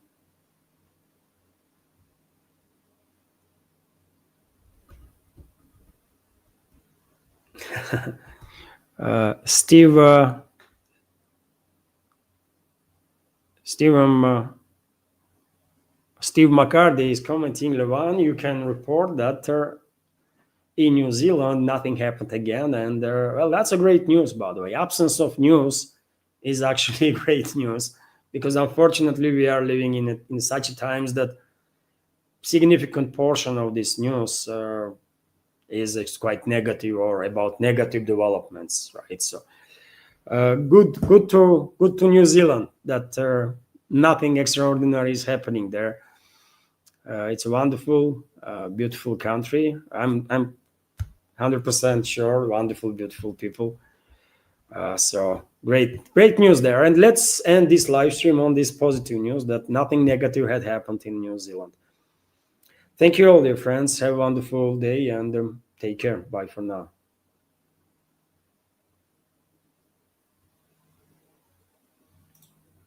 Steve McCarthy is commenting, Levan, you can report that in New Zealand nothing happened again, and well, that's a great news, by the way. Absence of news is actually great news, because unfortunately we are living in such times that significant portion of this news is quite negative or about negative developments, right? So good to New Zealand that nothing extraordinary is happening there. It's a wonderful, beautiful country. I'm 100% sure, wonderful, beautiful people. So Great news there. And let's end this live stream on this positive news that nothing negative had happened in New Zealand. Thank you all, dear friends. Have a wonderful day and take care. Bye for now.